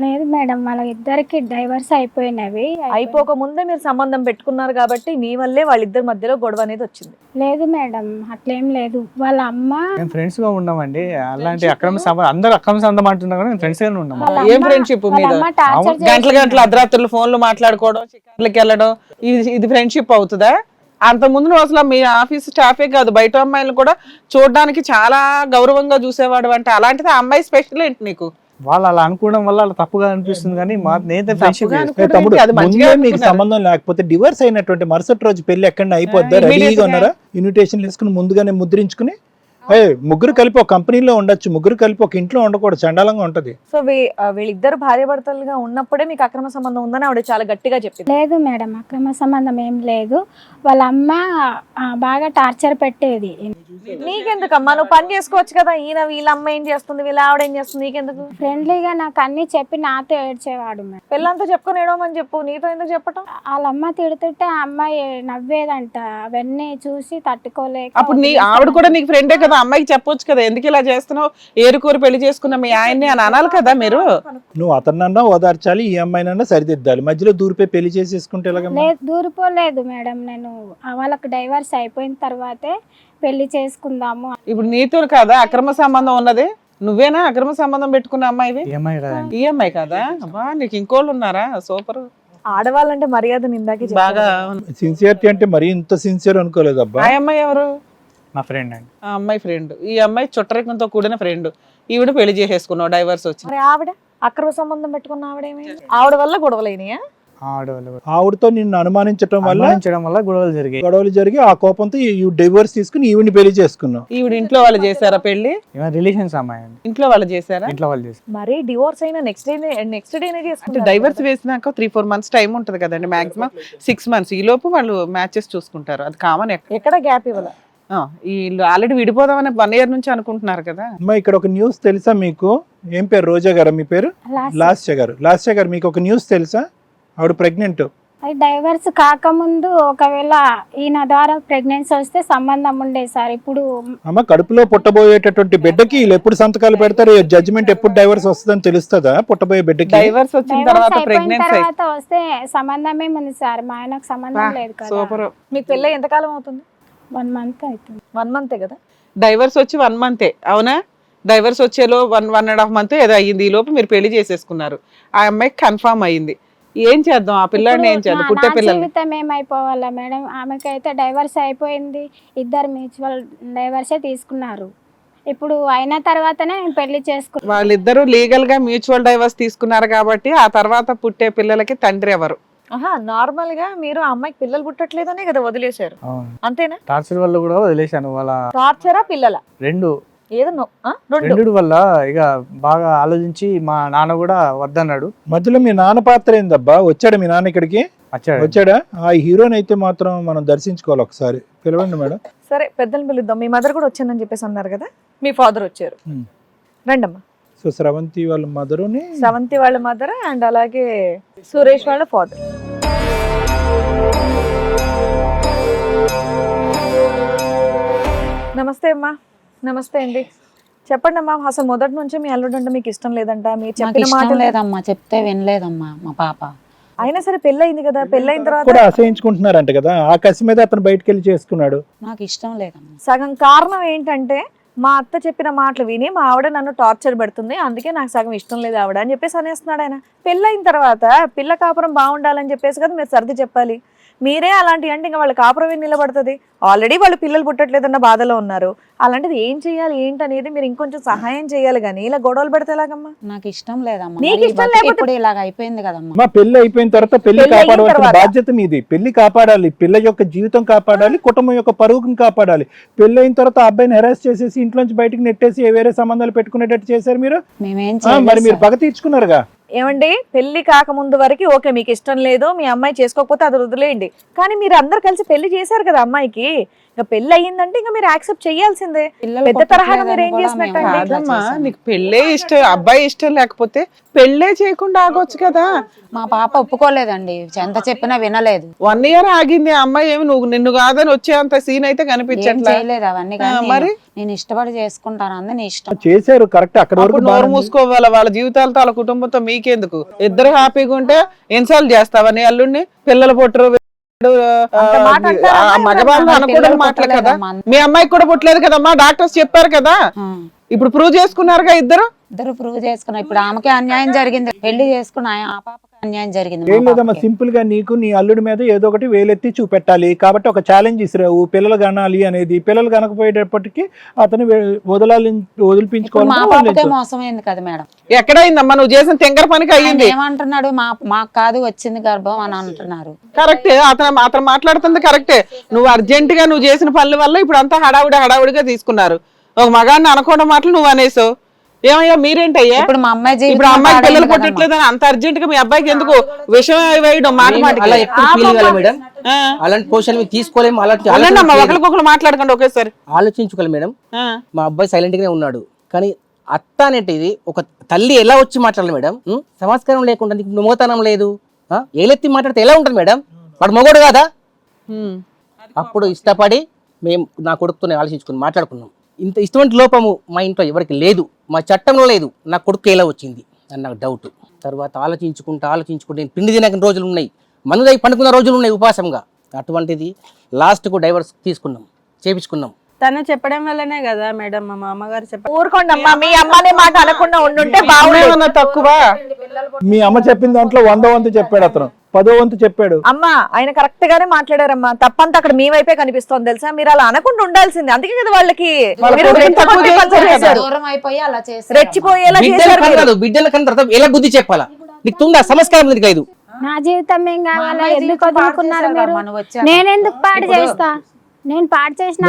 లేదు మేడం, వాళ్ళ ఇద్దరికి డైవర్స్ అయిపోయినవి. అయిపోక ముందే మీరు సంబంధం పెట్టుకున్నారు కాబట్టి మీ వల్లే వాళ్ళిద్దరి మధ్యలో గొడవ అనేది వచ్చింది. లేదు మేడం, అట్లేం లేదు. వాళ్ళ అమ్మ మేము ఫ్రెండ్స్ గా ఉన్నామండి. అలాంటి అక్రమ సంబంధం, అందరూ అక్రమ సంబంధం అంటున్నా కూడా మేము ఫ్రెండ్స్ గానే ఉన్నాం. వాళ్ళ ఏం అమ్మ- ఫ్రెండ్షిప్ వాళ్ళ మీద? అమ్మ టార్చర్ గంటల గంటలు అర్ధరాత్రులు ఫోన్లు మాట్లాడుకోవడం, షికార్లకి వెళ్ళడం, ఇది ఫ్రెండ్షిప్ అవుతుందా? అంత ముందు నువ్వు అసలు మీ ఆఫీస్ స్టాఫే కాదు, బయట అమ్మాయిలు కూడా చూడడానికి చాలా గౌరవంగా చూసేవాడు అంటే, అలాంటిది ఆ అమ్మాయి స్పెషల్ ఏంటి నీకు? వాళ్ళు అలా అనుకోవడం వల్ల అలా తప్పుగా అనిపిస్తుంది కానీ నేనైతే ఫ్రెండ్షిప్ తప్పుగా ఏ తమ్ముడు, అది మంచిగా ముందే మీకు అనుకున్నారు. సంబంధం లేకపోతే డివర్స్ అయినటువంటి మరుసటి రోజు పెళ్లి ఎక్కడ అయిపోద్దా? immediate రెడీగా గా. ఉన్నారా? ఇన్విటేషన్ వేసుకుని ముందుగానే ముద్రించుకుని ముగ్గురు కలిపి ఒక కంపెనీలో ఉండొచ్చు, ముగ్గురు కలిపి ఒక ఇంట్లో ఉండకూడదు, చండాలంగా ఉంటది. సో వీళ్ళిద్దరు భార్యాభర్తలుగా ఉన్నప్పుడే మీకు అక్రమ సంబంధం ఉందని ఆవిడ చాలా గట్టిగా చెప్పింది. లేదు మేడం, అక్రమ సంబంధం ఏం లేదు. వాళ్ళ అమ్మ బాగా టార్చర్ పెట్టేది. నీకెందుకమ్మా? నువ్వు పని చేసుకోవచ్చు కదా. ఈయన వీళ్ళ అమ్మ ఏం చేస్తుంది, వీళ్ళ ఆవిడ ఏం చేస్తుంది, నీకెందుకు? ఫ్రెండ్లీగా నాకు అన్ని చెప్పి నాతో ఏడ్చేవాడు మేడం. పిల్లంతా చెప్పుకొని ఏడవమని చెప్పు, నీతో ఎందుకు చెప్పటం? వాళ్ళ అమ్మ తిడుతుంటే ఆ అమ్మాయి నవ్వేదంట. అవన్నీ చూసి తట్టుకోలేక అప్పుడు నీ ఆవిడ కూడా నీకు ఫ్రెండే కదా, అమ్మాయికి చెప్పొచ్చు కదా, ఎందుకు ఇలా చేస్తున్నావు, ఏరుకోరు పెళ్లి చేసుకున్న మీ ఆయన్ని అని అనాలి కదా మీరు. నువ్వు అతన్నన్నా ఓదార్చాలి, ఈ అమ్మాయినన్నా సరిదిద్దాలి. మధ్యలో దూరిపోయి పెళ్లి చేసేసుకుంటే ఎలాగమ్మా? లేదు, దూరిపోలేదు మేడం. నేను వాళ్ళకి డైవర్స్ అయిపోయిన తర్వాతే పెళ్లి చేసుకుందాము. ఇప్పుడు నీతో కదా అక్రమ సంబంధం ఉన్నది, నువ్వేనా అక్రమ సంబంధం పెట్టుకున్న అమ్మాయివి? ఏమై కదండి. ఈ అమ్మాయి కదా? అబ్బా, నీకు ఇంకోళ్ళు ఉన్నారా? సూపర్. ఆడవాళ్ళంటే మర్యాద నిందాకి బాగా. సిన్సియారిటీ అంటే మరీ ఇంత సిన్సియర్ అనుకోలేదు అబ్బా. ఆ అమ్మాయి ఎవరు? మా ఫ్రెండ్ అండి. ఆ అమ్మాయి ఫ్రెండ్. ఈ అమ్మాయి చుట్టరికంతో కూడిన ఫ్రెండ్. ఈవిడ పెళ్లి చేసేసుకున్నావు, డైవర్స్ వచ్చింది. మరి ఆవిడ అక్రమ సంబంధం పెట్టుకున్న ఆవిడేమైంది? ఆవిడ వల్ల గొడవలైనయా? ఆవిడతో నిన్ను అనుమానించడం వల్ల గొడవలు జరిగాయి. గొడవలు జరిగి ఆ కోపంతో ఈ డివోర్స్ తీసుకుని ఈవిని పెళ్లి చేసుకున్నావు. ఈవిడ ఇంట్లో వాళ్ళు చేశారా పెళ్లి? రిలేషన్స్ అమ్మాయి అండి. ఇంట్లో వాళ్ళు చేశారా? ఇంట్లో వాళ్ళు చేశారు. మరి డివోర్స్ అయినా నెక్స్ట్ డేనే అంటే చేసుకుంటారు. డైవర్స్ వేసినాక 3-4 months టైం ఉంటది కదండి, మాక్సిమం 6 months. ఈ లోపు వాళ్ళు మ్యాచెస్ చూసుకుంటారు, అది కామన్. ఎక్కడ గ్యాప్ ఇవ్వాల? వీళ్ళు ఆల్రెడీ విడిపోదామని 1 year నుంచి అనుకుంటున్నారు కదా. అమ్మా, ఇక్కడ ఒక న్యూస్ తెలుసా మీకు? ఏం పేరు? రోజా గారు మీ పేరు? లాస్య గారు. లాస్య గారు, మీకు ఒక న్యూస్ తెలుసా? ఆవిడ ప్రెగ్నెంట్. అది డైవర్స్ కాకముందు ఒకవేళ ఈయన ద్వారా ప్రెగ్నెన్సీ వస్తే సంబంధం ఉండేది సార్. ఇప్పుడు అమ్మ, కడుపులో పుట్టబోయేటటువంటి బిడ్డకి వీళ్ళు ఎప్పుడు సంతకాలు పెడతారు? జడ్జిమెంట్ ఎప్పుడు డైవర్స్ వస్తుందని తెలుస్తుందా? పుట్టబోయే బిడ్డకి డైవర్స్ వచ్చిన డైవర్స్ తర్వాత అయిపోయిన ప్రెగ్నెన్సీ. తర్వాత వస్తే సంబంధమే ఉంది సార్. మా ఆయనకు సంబంధం లేదు కదా. సూపర్. మీకు పెళ్ళి ఎంతకాలం అవుతుంది? 1 month అవుతుంది. 1 month కదా. డైవర్స్ వచ్చి 1 month అవునా? డైవర్స్ వచ్చేలో 1.5 month ఏదో అయ్యింది. ఈ లోపు మీరు పెళ్లి చేసేసుకున్నారు. ఆ అమ్మాయికి కన్ఫర్మ్ అయ్యింది. ఏం చేద్దాం? ఆ పిల్లాడిని ఏం చేద్దాం? పుట్టే నా పిల్లల్ని జీవితం ఏమైపోవాలా మేడం? ఆమెకైతే డైవర్స్ అయిపోయింది. ఇద్దరు మ్యూచువల్ డైవర్సే తీసుకున్నారు. ఇప్పుడు అయిన తర్వాతనే నేను పెళ్లి చేసుకున్నాను. వాళ్ళిద్దరూ లీగల్ గా మ్యూచువల్ డైవర్స్ తీసుకున్నారు కాబట్టి ఆ తర్వాత పుట్టే పిల్లలకి తండ్రి ఎవరు? నార్మల్ గా మీరు ఆ అమ్మాయికి పిల్లలు పుట్టట్లేదనే కదా వదిలేశారు, అంతేనా? టార్చర్ వల్ల కూడా వదిలేశాను. వాళ్ళ టార్చరా పిల్లల రెండు రెండు వల్ల ఇక బాగా ఆలోచించి మా నాన్న కూడా వద్దన్నాడు. మధ్యలో మీ నాన్న పాత్ర ఏందబ్బా? వచ్చాడా మీ నాన్న ఇక్కడికి? వచ్చాడా? ఆ హీరోని అయితే మాత్రం మనం దర్శించుకోవాలి ఒకసారి. పిలవండి మేడం. సరే, పెద్దలు పిలుద్దాం. మీ మదర్ కూడా వచ్చానని చెప్పేసి అన్నారు కదా, మీ ఫాదర్ వచ్చారు. రండమ్మా. సో స్రవంతి వాళ్ళ మదరుని, స్రవంతి వాళ్ళ మదర్ అండ్ అలాగే సురేష్ వాళ్ళ ఫాదర్. నమస్తే అమ్మా. నమస్తే అండి. చెప్పండి అమ్మా, అసలు మొదటి నుంచి మీ అల్లుడు అంటే మీకు ఇష్టం లేదంట, మీరు చెప్పిన మాట లేదమ్మా, చెప్తే వినలేదమ్మా మా పాప. అయినా సరే పెళ్ళయింది కదా, పెళ్ళైన తర్వాత కూడా అసహించుకుంటున్నారంట కదా, ఆ కసి మీద అతను బయటకు వెళ్ళి చేసుకున్నాడు. నాకు ఇష్టం లేదమ్మా. సగం కారణం ఏంటంటే మా అత్త చెప్పిన మాటలు విని మా ఆవిడ నన్ను టార్చర్ పెడుతుంది, అందుకే నాకు సగం ఇష్టం లేదు ఆవిడ అని చెప్పేసి అనేస్తున్నాడు ఆయన. పెళ్ళైన తర్వాత పిల్ల కాపురం బాగుండాలని చెప్పేసి కదా మీరు సర్ది చెప్పాలి. మీరే అలాంటి అంటే ఇంకా వాళ్ళ కాపురం ఏం నిలబడుతుంది? ఆల్రెడీ వాళ్ళు పిల్లలు పుట్టట్లేదన్న బాధలో ఉన్నారు. అలాంటిది ఏం చేయాలి ఏంటనేది మీరు ఇంకొంచెం సహాయం చేయాలి కానీ ఇలా గొడవలు పెడితే ఎలాగమ్మా? నాకు ఇష్టం లేదమ్మా. నీకు మరి ఇష్టం బతుకు లేకపోతే- ఇప్పుడు ఇలాగ అయిపోయింది కదమ్మా. మా పెళ్లి అయిపోయిన తర్వాత పెళ్లి పెళ్లి అయిన కాపాడవలసిన తర్వాత. బాధ్యత మీది. పెళ్లి కాపాడాలి, పిల్ల యొక్క జీవితం కాపాడాలి, కుటుంబం యొక్క పరుగుని కాపాడాలి. పెళ్లి అయిన తర్వాత ఆ అబ్బాయిని హెరాస్ చేసేసి ఇంట్లోంచి బయటికి నెట్టేసి వేరే సంబంధాలు పెట్టుకునేటట్టు చేశారు మీరు. మేమేం మరి మీరు చేయలేదు పగ తీర్చుకున్నారుగా. ఏమండి, పెళ్లి కాకముందు వరకు ఓకే మీకు ఇష్టం లేదు, మీ అమ్మాయి చేసుకోకపోతే అది వదిలేయండి. కానీ మీరు అందరు కలిసి పెళ్లి చేశారు కదా అమ్మాయికి. ఇంకా పెళ్లి అయ్యిందంటే ఇంకా మీరు యాక్సెప్ట్ చేయాల్సిందే. పిల్లలు పెద్ద తరహాగా పుట్టట్లేదని మీరు ఏం కూడా చేసినట్టు మేము అండి? అట్లా కాదమ్మా, చేశాము. నీకు పెళ్ళే ఇష్టం, అబ్బాయి ఇష్టం లేకపోతే పెళ్ళే చేయకుండా ఆగొచ్చు కదా. మా పాప ఒప్పుకోలేదండి, ఎంత చెప్పినా వినలేదు. 1 year ఆగింది ఆ అమ్మాయి. ఏమి నువ్వు నిన్ను కాదని వచ్చేంత సీన్ అయితే ఏం కనిపించట్లా. చేయలేదు అవన్నీ. కానీ మరి? నేను ఇష్టపడి చేసుకుంటాను అంది నీ ఇష్టం. చేశారు కరెక్ట్. అక్కడ వరకు అప్పుడు నోరు బాగానే ఉంది. మూసుకోవాలి. వాళ్ళ జీవితాలతో వాళ్ళ కుటుంబంతో మీకెందుకు? ఇద్దరు హ్యాపీగా ఉంటే ఇన్సల్ట్ చేస్తావా నీ అల్లుడిని? పిల్లలు పుట్టరు అంత మాట అంటారా? మగవాళ్ళు అనకూడదు పిల్లలు మాటలు కదా. పుట్టలేదమ్మా. మీ అమ్మాయికి కూడా పుట్టలేదు కదమ్మా, డాక్టర్స్ చెప్పారు కదా. ఆ. ఇప్పుడు ప్రూవ్ చేసుకున్నారుగా ఇద్దరు. ఇద్దరు ప్రూవ్ చేసుకున్నా. ఇప్పుడు ఆమెకే అన్యాయం జరిగింది. పెళ్లి చేసుకున్నా ఆ పాపకి అన్యాయం జరిగింది. ఏం మా లేదమ్మా, పాపకి. సింపుల్ గా నీకు నీ అల్లుడి మీద ఏదో ఒకటి వేలెత్తి చూపెట్టాలి కాబట్టి ఒక ఛాలెంజ్ ఇసిరావు, పిల్లలు కనాలి అనేది. పిల్లలు కనకపోయేటప్పటికి అతను ఇప్పుడు మా వదిలిపించుకోవాలి. పాపకే మోసమైంది కదా మేడం. ఎక్కడైందమ్మా? నువ్వు చేసిన తెంగర పనికి ఆయన అయ్యింది. ఏమంటున్నాడు, మాకు కాదు వచ్చింది గర్భం అని అంటున్నారు. కరెక్టే, అతను మాట్లాడుతుంది కరెక్టే. నువ్వు అర్జెంట్ గా నువ్వు చేసిన పనుల వల్ల ఇప్పుడు అంతా హడావుడిగా తీసుకున్నారు. ఒక మగాన్ని అనకుండా మాటలు నువ్వు అనేసావు. ఏమయ్యా మీరేంటయ్యా? ఇప్పుడు మా అమ్మాయి జీవితం ఇప్పుడు అమ్మాయి పిల్లలు పాడైంది కదమ్మా. పుట్టట్లేదని అంత అర్జెంట్ గా మీ అబ్బాయికి ఎందుకు విషయం వేయడం? మాట అలా మాటకి ఎప్పుడు ఫీల్ కాలే మేడం. అలాంటి పొజిషన్ మీరు తీసుకోలేము. అలాంటి అవునండి అమ్మా, ఒకరికొకరు మాట్లాడకండి ఒకేసారి. ఆలోచించుకోవాలి మేడం. ఆ. మా అబ్బాయి సైలెంట్ గానే ఉన్నాడు, కానీ అత్త అనేటిది ఒక తల్లి ఎలా వచ్చి మాట్లాడాలి మేడం? సంస్కారం లేకుండా నీకు మొగతనం లేదు, ఏలెత్తి మాట్లాడితే ఎలా ఉంటుంది మేడం? వాడు మొగోడు కాదా? అప్పుడు ఇష్టపడి మేము నా కొడుకుతోనే ఆలోచించుకుని మాట్లాడుకున్నాం. ఇంత ఇటువంటి లోపము మా ఇంట్లో ఎవరికి లేదు, మా చట్టంలో లేదు. నా కొడుకు ఎలా వచ్చింది అని నాకు డౌట్. తర్వాత ఆలోచించుకుంటూ నేను పిండి తినక రోజులు ఉన్నాయి, మందుదై పండుకున్న రోజులు ఉన్నాయి ఉపవాసంగా. అటువంటిది లాస్ట్కు డైవర్స్ తీసుకున్నాం, చేపించుకున్నాం. తను చెప్పడం వల్లనే కదా మేడం మా మామగారు చెప్ప ఊరుకోండి అమ్మా, మీ అమ్మనే మాట అనకుండా ఉండుంటే బాగుండేది. ఏమన్నా తక్కువ? మీ అమ్మ చెప్పిన దాంట్లో 100వ వంతు చెప్పాడు, అతను 10వ వంతు చెప్పాడు. అమ్మా ఆయన కరెక్ట్ గానే మాట్లాడారమ్మా. తప్పంతా అక్కడ మీ వైపే కనిపిస్తోంది తెలుసా. మీరు అలా అనకుండా ఉండాల్సింది. అందుకే కదా వాళ్ళకి వాళ్ళ మీరు కొడుకుని రెచ్చగొట్టి తక్కువ చేశారు పంచర్ కదా. చేశారు. దూరం అయిపోయి అలా చేశారు. రెచ్చిపోయేలా బిడ్డల చేశారు కన్నా మీరు. కాదు, బిడ్డల కన్నా తర్వాత ఎలా బుద్ధి చెప్పాలా? నీకు తుందా సంస్కారం? నీకు ఐదు నా జీవితం ఏం మా కావాలా? అమ్మాయి ఎందుకు జీవితం పాడు వదులుకున్నారు చేశారు మీరు? అమ్మా, నువ్వు వచ్చాక. నేనెందుకు పాడు చేస్తా? నేను పాడు చేసిన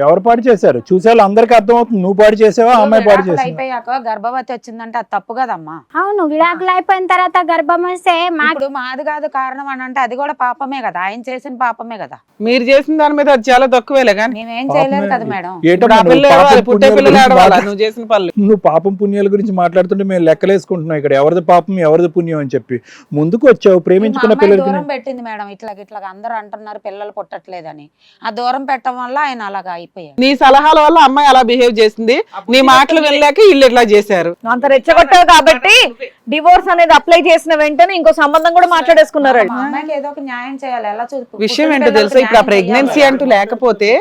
ఎవరు పాడు చేశారు చూసేవాళ్ళు అందరికీ అర్థమవుతుంది. నువ్వు పాడు చేసావా, ఆ అమ్మాయి పాడు విడాకులు చేసావా? అయిపోయాక గర్భవతి వచ్చిందంటే అది తప్పు కదమ్మా. అవును, విడాకులు అయిపోయిన తర్వాత గర్భం వస్తే మాకు ఇప్పుడు మాది కాదు కారణం అని అంటే అది కూడా పాపమే కదా, ఆయన చేసిన పాపమే కదా. మీరు చేసిన దాని మీద అది చాలా తక్కువేలే కానీ మేమేం చేయలేదు కదా మేడం. ఏంటమ్మా ఆ నువ్వు పిల్ల పాపం ఏడవాలి, పుట్టే పుణ్యాల పిల్లలు గురించి ఏడవాలా మాట్లా- నువ్వు చేసిన పనులు? నువ్వు పాపం పుణ్యాల గురించి మాట్లాడుతుంటే మేము లెక్కలేసుకుంటున్నాం ఇక్కడ ఎవరిది పాపం ఎవరిది పుణ్యం అని చెప్పి. ముందుకు వచ్చావు, మా ప్రేమించుకున్న అమ్మాయి పిల్లలకి దూరం పెట్టింది మేడం. ఇట్లా అందరూ అంటున్నారు పిల్లలు పుట్టట్లేదని. ఆ దూరం పెట్టడం వల్ల ఆయన అలాగా అయిపోయాడు. నీ సలహాల వల్ల అమ్మాయి అలా బిహేవ్ చేసింది, నీ మాటలు వినలేక వీళ్ళు ఇట్లా చేశారు. అంత రెచ్చగొట్టావు కాబట్టి డివోర్స్ అనేది అప్లై చేసిన వెంటనే ఇంకో సంబంధం కూడా మాట్లాడేసుకున్నారు వాళ్ళు. మా అమ్మాయికి ఏదో ఒక న్యాయం చేయాలి. ఎలా చూపు విషయం ఏంటో తెలుసా, ఇప్పుడు ఆ ప్రెగ్నెన్సీ అంటూ లేకపోతే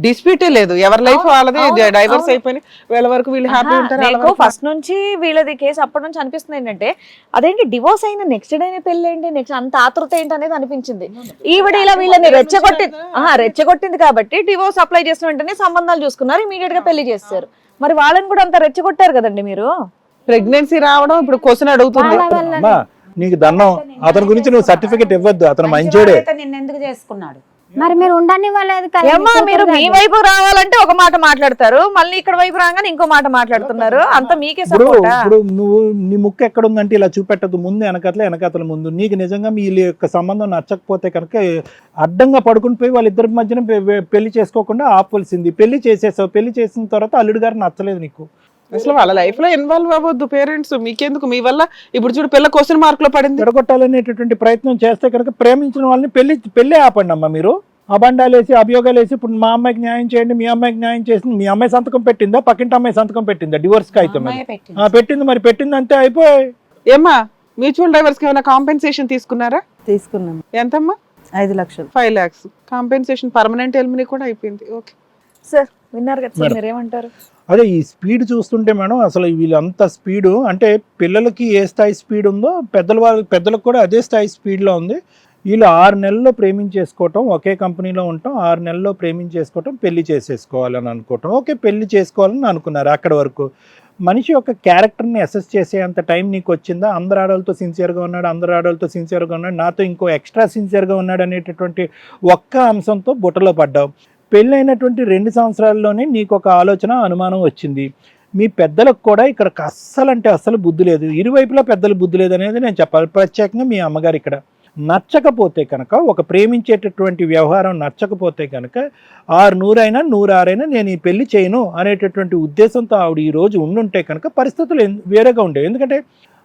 డిస్ప్యూటే లేదు. ఎవరి లైఫ్ వాళ్ళది, డైవర్స్ అయిపోయి వీళ్ళ వరకు వీళ్ళు హ్యాపీ ఉంటారు. వాళ్ళ నాకు వరకు ఫస్ట్ నుంచి వీళ్ళది కేసు అప్పటి నుంచి అనిపిస్తుంది ఏంటంటే అదేంటి డివోర్స్ అయిన నెక్స్ట్ డేనే పెళ్లి ఏంటి, నెక్స్ట్ అంత ఆతృత ఏంటి అనేది అనిపించింది. ఈవిడ ఇలా వీళ్ళని రెచ్చగొట్టింది కాబట్టి డివోర్స్ అప్లై చేసిన వెంటనే సంబంధాలు చూసుకున్నారు, ఇమీడియట్ గా పెళ్లి చేస్తారు. మరి వాళ్ళని కూడా అంత రెచ్చగొట్టారు కదండి మీరు. ప్రెగ్నెన్సీ రావడం ఇప్పుడు క్వశ్చన్ అడుగుతుంది. అమ్మా నీకు దండం, అతని గురించి నువ్వు సర్టిఫికెట్ ఇవ్వద్దు, అతను మంచోడే. నిన్ను ఎందుకు చేసుకున్నాడు? మరి మీరు ఉండనివ్వలేదు కదా. ఏమ్మా మీరు మీ వైపు రావాలంటే ఒక మాట మాట్లాడతారు, మళ్ళీ ఇక్కడ వైపు రాగానే ఇంకో మాట మాట్లాడుతున్నారు. అంత మీకే ఇప్పుడు సపోర్టా? ఇప్పుడు నువ్వు నీ ముక్కు ఎక్కడ ఉందంటే ఇలా చూపెట్టదు, ముందు వెనకతల ముందు. నీకు నిజంగా మీ యొక్క సంబంధం నచ్చకపోతే కనుక అడ్డంగా పడుకుని పోయి వాళ్ళిద్దరి మధ్యన పెళ్లి చేసుకోకుండా ఆపవలసింది. పెళ్లి చేసేసావు, పెళ్లి చేసిన తర్వాత అల్లుడు గారు నచ్చలేదు నీకు. అసలు వాళ్ళ లైఫ్ లో ఇన్వాల్వ్ అవ్వద్దు పేరెంట్స్. మీకెందుకు? మీ వల్ల ఇప్పుడు చూడు పిల్ల క్వశ్చన్ మార్క్ లో పడింది. విడగొట్టాలనేటటువంటి ప్రయత్నం చేస్తే కనుక ప్రేమించిన వాళ్ళని పెళ్లి ఆపండి అమ్మా. మీరు అబండాలేసి అభియోగాలేసి ఇప్పుడు మా అమ్మాయికి న్యాయం చేయండి, మీ అమ్మాయికి న్యాయం చేసింది. మీ అమ్మాయి సంతకం పెట్టిందా, పక్కింటి అమ్మాయి సంతకం పెట్టిందా డివోర్స్ కి అయితే? అమ్మాయే పెట్టింది. పెట్టింది, మరి పెట్టింది అంతే అయిపోయి. ఏమ్మా మ్యూచువల్ డైవర్స్ కి ఏమైనా కాంపెన్సేషన్ తీసుకున్నారా? తీసుకున్నాం ఎంతమ్మా? 5 లక్షలు. 5 lakhs కాంపెన్సేషన్. పర్మనెంట్ ఎలిమినీ కూడా అయిపోయింది. ఓకే సార్ విన్నారు కదా సార్, మేడం. మీరేమంటారు? అదే ఈ స్పీడ్ చూస్తుంటే మేడం అసలు వీళ్ళంత స్పీడు అంటే పిల్లలకి ఏ స్థాయి స్పీడ్ ఉందో పెద్దలకు కూడా అదే స్థాయి స్పీడ్లో ఉంది. వీళ్ళు 6 నెలల్లో ప్రేమించేసుకోవటం, ఒకే కంపెనీలో ఉంటాం, 6 నెలల్లో ప్రేమించేసుకోవటం, పెళ్లి చేసేసుకోవాలని అనుకోవటం. ఓకే, పెళ్లి చేసుకోవాలని అనుకున్నారు అక్కడి వరకు. మనిషి యొక్క క్యారెక్టర్ని అసెస్ చేసే అంత టైం నీకు వచ్చిందా? అందరు ఆడవాళ్ళతో సిన్సియర్గా ఉన్నాడు, అందరు ఆడవాళ్ళతో సిన్సియర్గా ఉన్నాడు, నాతో ఇంకో ఎక్స్ట్రా సిన్సియర్గా ఉన్నాడు అనేటటువంటి ఒక్క అంశంతో బుట్టలో పడ్డావు. పెళ్ళైనటువంటి 2 సంవత్సరాల్లోనే నీకు ఒక ఆలోచన, అనుమానం వచ్చింది. మీ పెద్దలకు కూడా ఇక్కడ అస్సలు అంటే అస్సలు బుద్ధి లేదు, ఇరువైపులా పెద్దలు బుద్ధి లేదు అనేది నేను చెప్పాలి. ప్రత్యేకంగా మీ అమ్మగారు ఇక్కడ నచ్చకపోతే కనుక, ఒక ప్రేమించేటటువంటి వ్యవహారం నచ్చకపోతే కనుక 600 అయినా 106 అయినా నేను ఈ పెళ్లి చేయను అనేటటువంటి ఉద్దేశంతో ఆవిడ ఈ రోజు ఉండుంటే కనుక పరిస్థితులు వేరేగా ఉండేవి. ఎందుకంటే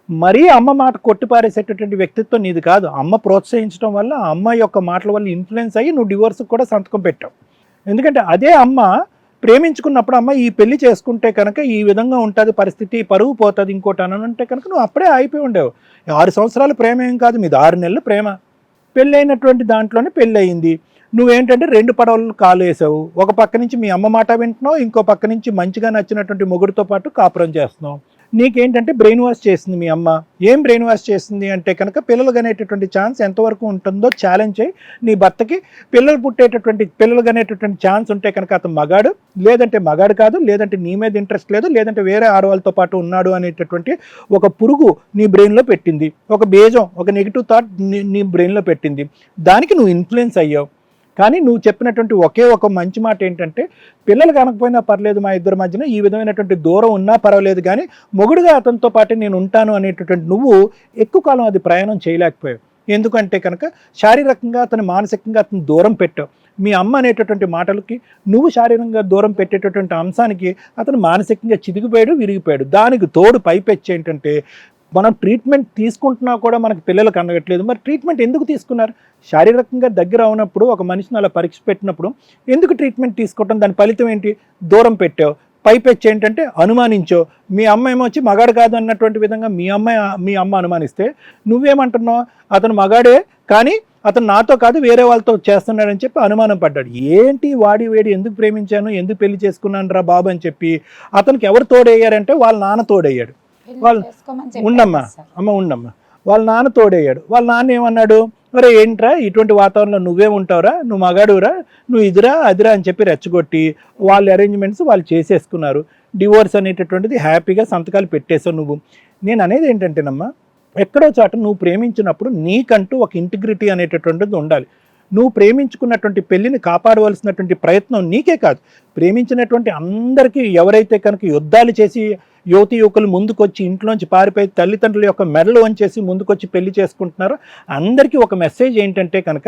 మరీ అమ్మ మాట కొట్టిపారేసేటటువంటి వ్యక్తిత్వం నీది కాదు. అమ్మ ప్రోత్సహించడం వల్ల, అమ్మ యొక్క మాటల వల్ల ఇన్ఫ్లుయెన్స్ అయ్యి నువ్వు డివోర్స్కి కూడా సంతకం పెట్టావు. ఎందుకంటే అదే అమ్మ ప్రేమించుకున్నప్పుడు అమ్మ ఈ పెళ్లి చేసుకుంటే కనుక ఈ విధంగా ఉంటుంది పరిస్థితి, పరువు పోతుంది ఇంకోటి అని అంటే కనుక నువ్వు అప్పుడే అయిపోయి ఉండేవు. 6 సంవత్సరాల ప్రేమ ఏం కాదు, మీది 6 నెలల ప్రేమ. పెళ్ళైనటువంటి దాంట్లోనే పెళ్ళి అయింది. నువ్వేంటంటే 2 పడవలు కాలు వేసావు. ఒక పక్క నుంచి మీ అమ్మ మాట వింటున్నావు, ఇంకో పక్క నుంచి మంచిగా నచ్చినటువంటి మొగుడితో పాటు కాపురం చేస్తున్నావు. నీకేంటంటే బ్రెయిన్ వాష్ చేసింది మీ అమ్మ. ఏం బ్రెయిన్ వాష్ చేసింది అంటే కనుక పిల్లలు కనేటటువంటి ఛాన్స్ ఎంతవరకు ఉంటుందో ఛాలెంజ్ అయ్యి నీ భర్తకి పిల్లలు కనేటటువంటి ఛాన్స్ ఉంటే కనుక అతను మగాడు, లేదంటే మగాడు కాదు, లేదంటే నీ మీద ఇంట్రెస్ట్ లేదు, లేదంటే వేరే ఆడవాళ్ళతో పాటు ఉన్నాడు అనేటటువంటి ఒక పురుగు నీ బ్రెయిన్లో పెట్టింది, ఒక బేజం, ఒక నెగిటివ్ థాట్ నీ బ్రెయిన్లో పెట్టింది. దానికి నువ్వు ఇన్ఫ్లుయెన్స్ అయ్యావు. కానీ నువ్వు చెప్పినటువంటి ఒకే ఒక మంచి మాట ఏంటంటే పిల్లలు కనకపోయినా పర్లేదు, మా ఇద్దరి మధ్యన ఈ విధమైనటువంటి దూరం ఉన్నా పర్వాలేదు, కానీ మొగుడుగా అతనితో పాటు నేను ఉంటాను అనేటటువంటి నువ్వు ఎక్కువ కాలం అది ప్రయాణం చేయలేకపోయావు. ఎందుకంటే కనుక శారీరకంగా అతను, మానసికంగా అతను దూరం పెట్టావు. మీ అమ్మ అనేటటువంటి మాటలకి నువ్వు శారీరకంగా దూరం పెట్టేటటువంటి అంశానికి అతను మానసికంగా చిదిగిపోయాడు, విరిగిపోయాడు. దానికి తోడు పైపెచ్చి ఏంటంటే మనం ట్రీట్మెంట్ తీసుకుంటున్నా కూడా మనకి పిల్లలకు అందగట్లేదు. మరి ట్రీట్మెంట్ ఎందుకు తీసుకున్నారు? శారీరకంగా దగ్గర అవునప్పుడు ఒక మనిషిని అలా పరీక్ష పెట్టినప్పుడు ఎందుకు ట్రీట్మెంట్ తీసుకోవటం? దాని ఫలితం ఏంటి? దూరం పెట్టావు. పైపెచ్చి ఏంటంటే అనుమానించో. మీ అమ్మ ఏమో వచ్చి మగాడు కాదు అన్నటువంటి విధంగా మీ అమ్మ అనుమానిస్తే నువ్వేమంటున్నావు? అతను మగాడే కానీ అతను నాతో కాదు వేరే వాళ్ళతో చేస్తున్నాడని చెప్పి అనుమానం పడ్డాడు. ఏంటి వాడి వేడి, ఎందుకు ప్రేమించాను, ఎందుకు పెళ్లి చేసుకున్నాను రా బాబు అని చెప్పి అతనికి ఎవరు తోడయ్యారంటే వాళ్ళ నాన్న తోడయ్యాడు. ఉండమ్మా వాళ్ళ నాన్న తోడయ్యాడు. వాళ్ళ నాన్న ఏమన్నాడు? మరి ఏంట్రా ఇటువంటి వాతావరణంలో నువ్వే ఉంటావురా, నువ్వు మగాడురా, నువ్వు ఇదిరా అదిరా అని చెప్పి రెచ్చగొట్టి వాళ్ళ అరేంజ్మెంట్స్ వాళ్ళు చేసేసుకున్నారు. డివోర్స్ అనేటటువంటిది హ్యాపీగా సంతకాలు పెట్టేసావు నువ్వు. నేను అనేది ఏంటంటేనమ్మా, ఎక్కడో చాట నువ్వు ప్రేమించినప్పుడు నీకంటూ ఒక ఇంటిగ్రిటీ అనేటటువంటిది ఉండాలి. నువ్వు ప్రేమించుకున్నటువంటి పెళ్లిని కాపాడవలసినటువంటి ప్రయత్నం నీకే కాదు, ప్రేమించినటువంటి అందరికీ. ఎవరైతే కనుక యుద్ధాలు చేసి యువతి యువకులు ముందుకొచ్చి ఇంట్లోంచి పారిపోయి తల్లిదండ్రుల యొక్క మెడలు వంచేసి ముందుకొచ్చి పెళ్లి చేసుకుంటున్నారో అందరికీ ఒక మెసేజ్ ఏంటంటే కనుక,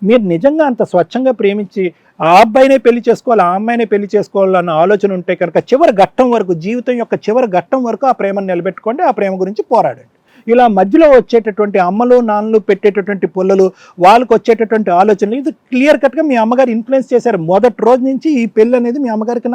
మీరు నిజంగా అంత స్వచ్ఛంగా ప్రేమించి ఆ అబ్బాయినే పెళ్లి చేసుకోవాలి, ఆ అమ్మాయినే పెళ్లి చేసుకోవాలన్న ఆలోచన ఉంటే కనుక చివరి ఘట్టం వరకు, జీవితం యొక్క చివరి ఘట్టం వరకు ఆ ప్రేమను నిలబెట్టుకోండి, ఆ ప్రేమ గురించి పోరాడండి. ఇలా మధ్యలో వచ్చేటటువంటి అమ్మలు నాన్నలు పెట్టేటటువంటి పుల్లలు, వాళ్ళకి వచ్చేటటువంటి ఆలోచనలు, ఇది క్లియర్ కట్గా మీ అమ్మగారు ఇన్ఫ్లుయెన్స్ చేశారు. మొదటి రోజు నుంచి ఈ పెళ్ళి అనేది మీ అమ్మగారికి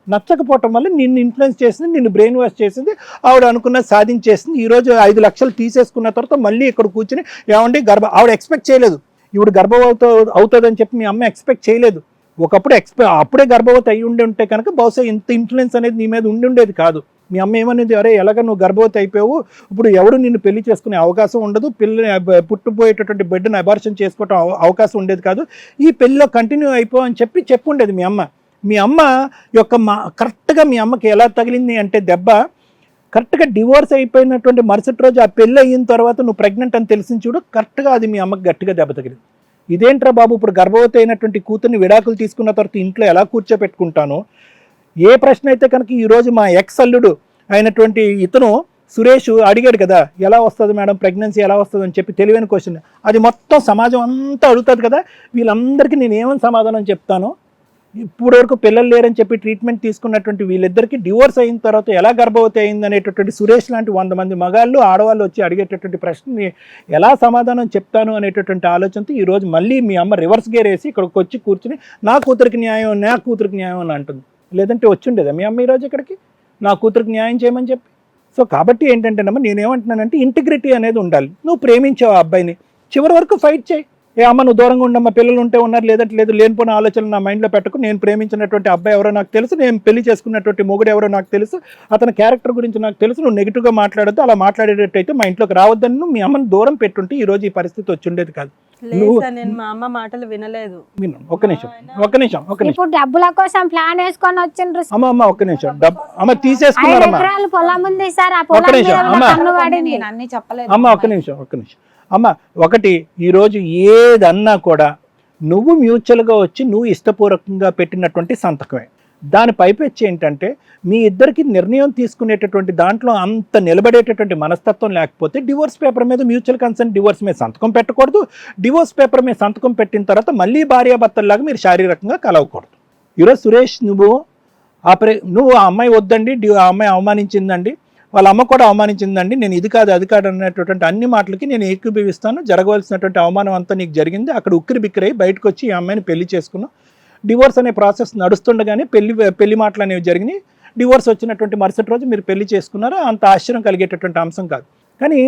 నచ్చకపోవటం వల్ల నిన్ను ఇన్ఫ్లుయెన్స్ చేసింది, నిన్ను బ్రెయిన్ వాష్ చేసింది. ఆవిడ అనుకున్నది సాధించేసింది. ఈరోజు 5 లక్షలు తీసేసుకున్న తర్వాత మళ్ళీ ఇక్కడ కూర్చుని ఏమండి ఆవిడ ఎక్స్పెక్ట్ చేయలేదు ఈవిడ గర్భవతి అవుతుందని చెప్పి మీ అమ్మ ఎక్స్పెక్ట్ చేయలేదు. ఒకప్పుడు అప్పుడే గర్భవతి అయి ఉంటే కనుక బహుశా ఇంత ఇన్ఫ్లుయెన్స్ అనేది నీ మీద ఉండేది కాదు. మీ అమ్మ ఏమనేది, అరే ఎలాగ నువ్వు గర్భవతి అయిపోయావు, ఇప్పుడు ఎవరు నిన్ను పెళ్లి చేసుకునే అవకాశం ఉండదు, పిల్లని పుట్టిపోయేటటువంటి బిడ్డను అబార్షన్ చేసుకోవటం అవకాశం ఉండేది కాదు, ఈ పెళ్లిలో కంటిన్యూ అయిపో అని చెప్పి ఉండేది మీ అమ్మ. మీ అమ్మ యొక్క కరెక్ట్గా మీ అమ్మకి ఎలా తగిలింది అంటే దెబ్బ, కరెక్ట్గా డివోర్స్ అయిపోయినటువంటి మరుసటి రోజు ఆ పెళ్ళి అయిన తర్వాత నువ్వు ప్రెగ్నెంట్ అని తెలిసింది చూడు, కరెక్ట్గా అది మీ అమ్మకి గట్టిగా దెబ్బ తగిలింది. ఇదేంట్రా బాబు, ఇప్పుడు గర్భవతి అయినటువంటి కూతుర్ని విడాకులు తీసుకున్న తర్వాత ఇంట్లో ఎలా కూర్చోపెట్టుకుంటాను? ఏ ప్రశ్న అయితే కనుక ఈరోజు మా ఎక్స్ అల్లుడు అయినటువంటి ఇతను సురేష్ అడిగాడు కదా, ఎలా వస్తుంది మేడం ప్రెగ్నెన్సీ, ఎలా వస్తుంది అని చెప్పి తెలివైన క్వశ్చన్, అది మొత్తం సమాజం అంతా అడుగుతుంది కదా. వీళ్ళందరికీ నేను ఏమని సమాధానం చెప్తాను? ఇప్పుడు వరకు పిల్లలు లేరని చెప్పి ట్రీట్మెంట్ తీసుకున్నటువంటి వీళ్ళిద్దరికీ డివోర్స్ అయిన తర్వాత ఎలా గర్భవతి అయింది అనేటటువంటి సురేష్ లాంటి 100 మంది మగాళ్ళు ఆడవాళ్ళు వచ్చి అడిగేటటువంటి ప్రశ్నని ఎలా సమాధానం చెప్తాను అనేటటువంటి ఆలోచనతో ఈరోజు మళ్ళీ మీ అమ్మ రివర్స్ గేర్ వేసి ఇక్కడికి వచ్చి కూర్చుని నా కూతురికి న్యాయం అని అంటుంది. లేదంటే వచ్చిండేదా మీ అమ్మ ఈరోజు ఇక్కడికి నా కూతురికి న్యాయం చేయమని చెప్పి? సో కాబట్టి ఏంటంటేనమ్మా, నేనేమంటున్నానంటే ఇంటిగ్రిటీ అనేది ఉండాలి. నువ్వు ప్రేమించావు ఆ అబ్బాయిని, చివరి వరకు ఫైట్ చేయి. ఏ అమ్మ నువ్వు దూరంగా ఉండమ్మా, పిల్లలు ఉంటే ఉన్నారు, లేదంటే లేదు, లేనిపోయిన ఆలోచనలు నా మైండ్లో పెట్టుకు, నేను ప్రేమించినటువంటి అబ్బాయి ఎవరో నాకు తెలుసు, నేను పెళ్లి చేసుకున్నటువంటి మొగుడు ఎవరో నాకు తెలుసు, అతని క్యారెక్టర్ గురించి నాకు తెలుసు, నువ్వు నెగిటివ్గా మాట్లాడద్దు, అలా మాట్లాడేటట్టయితే మా ఇంట్లోకి రావద్దని నువ్వు మీ అమ్మని దూరం పెట్టుంటే ఈ రోజు ఈ పరిస్థితి వచ్చి ఉండేది కాదు. లేదు సార్, నేను మా అమ్మ మాటలు వినలేదు. ఒక్క నిమిషం. ఇప్పుడు డబ్బుల కోసం ప్లాన్ వేసుకొని వచ్చిండ్రు. అమ్మ ఒక్క నిమిషం, అమ్మ తీసేసుకున్నారమ్మా. 5 ఎకరాలు పొలం ఉంది సార్, ఆ ఒక్క పొలం నిమిషం, మీద అమ్మ. కన్ను పడింది. నేను అన్ని చెప్పలేదు అమ్మ ఒక్క నిమిషం. అమ్మ ఒకటి, ఈరోజు ఏదన్నా కూడా నువ్వు మ్యూచువల్గా వచ్చి నువ్వు ఇష్టపూర్వకంగా పెట్టినటువంటి సంతకమే. దాని పైపెచ్చి ఏంటంటే మీ ఇద్దరికి నిర్ణయం తీసుకునేటటువంటి దాంట్లో అంత నిలబడేటటువంటి మనస్తత్వం లేకపోతే డివోర్స్ పేపర్ మీద మ్యూచువల్ కన్సెంట్ డివోర్స్ మీద సంతకం పెట్టకూడదు. డివోర్స్ పేపర్ మీద సంతకం పెట్టిన తర్వాత మళ్ళీ భార్యాభర్తల్లాగా మీరు శారీరకంగా కలవకూడదు. ఈరోజు సురేష్ నువ్వు ఆ అమ్మాయి వద్దండి, ఆ అమ్మాయి అవమానించిందండి, వాళ్ళ అమ్మ కూడా అవమానించిందండి, నేను ఇది కాదు అది కాదు అనేటటువంటి అన్ని మాటలకి నేను ఏకీభవిస్తాను. జరగవలసినటువంటి అవమానం అంతా నీకు జరిగింది, అక్కడ ఉక్కిరి బిక్కిరై బయటకు వచ్చి ఈ అమ్మాయిని పెళ్లి చేసుకున్నావు. డివోర్స్ అనే ప్రాసెస్ నడుస్తుండగానే పెళ్లి మాటలు అనేవి జరిగినాయి. డివోర్స్ వచ్చినటువంటి మరుసటి రోజు మీరు పెళ్లి చేసుకున్నారా, అంత ఆశ్చర్యం కలిగేటటువంటి అంశం కాదు. కానీ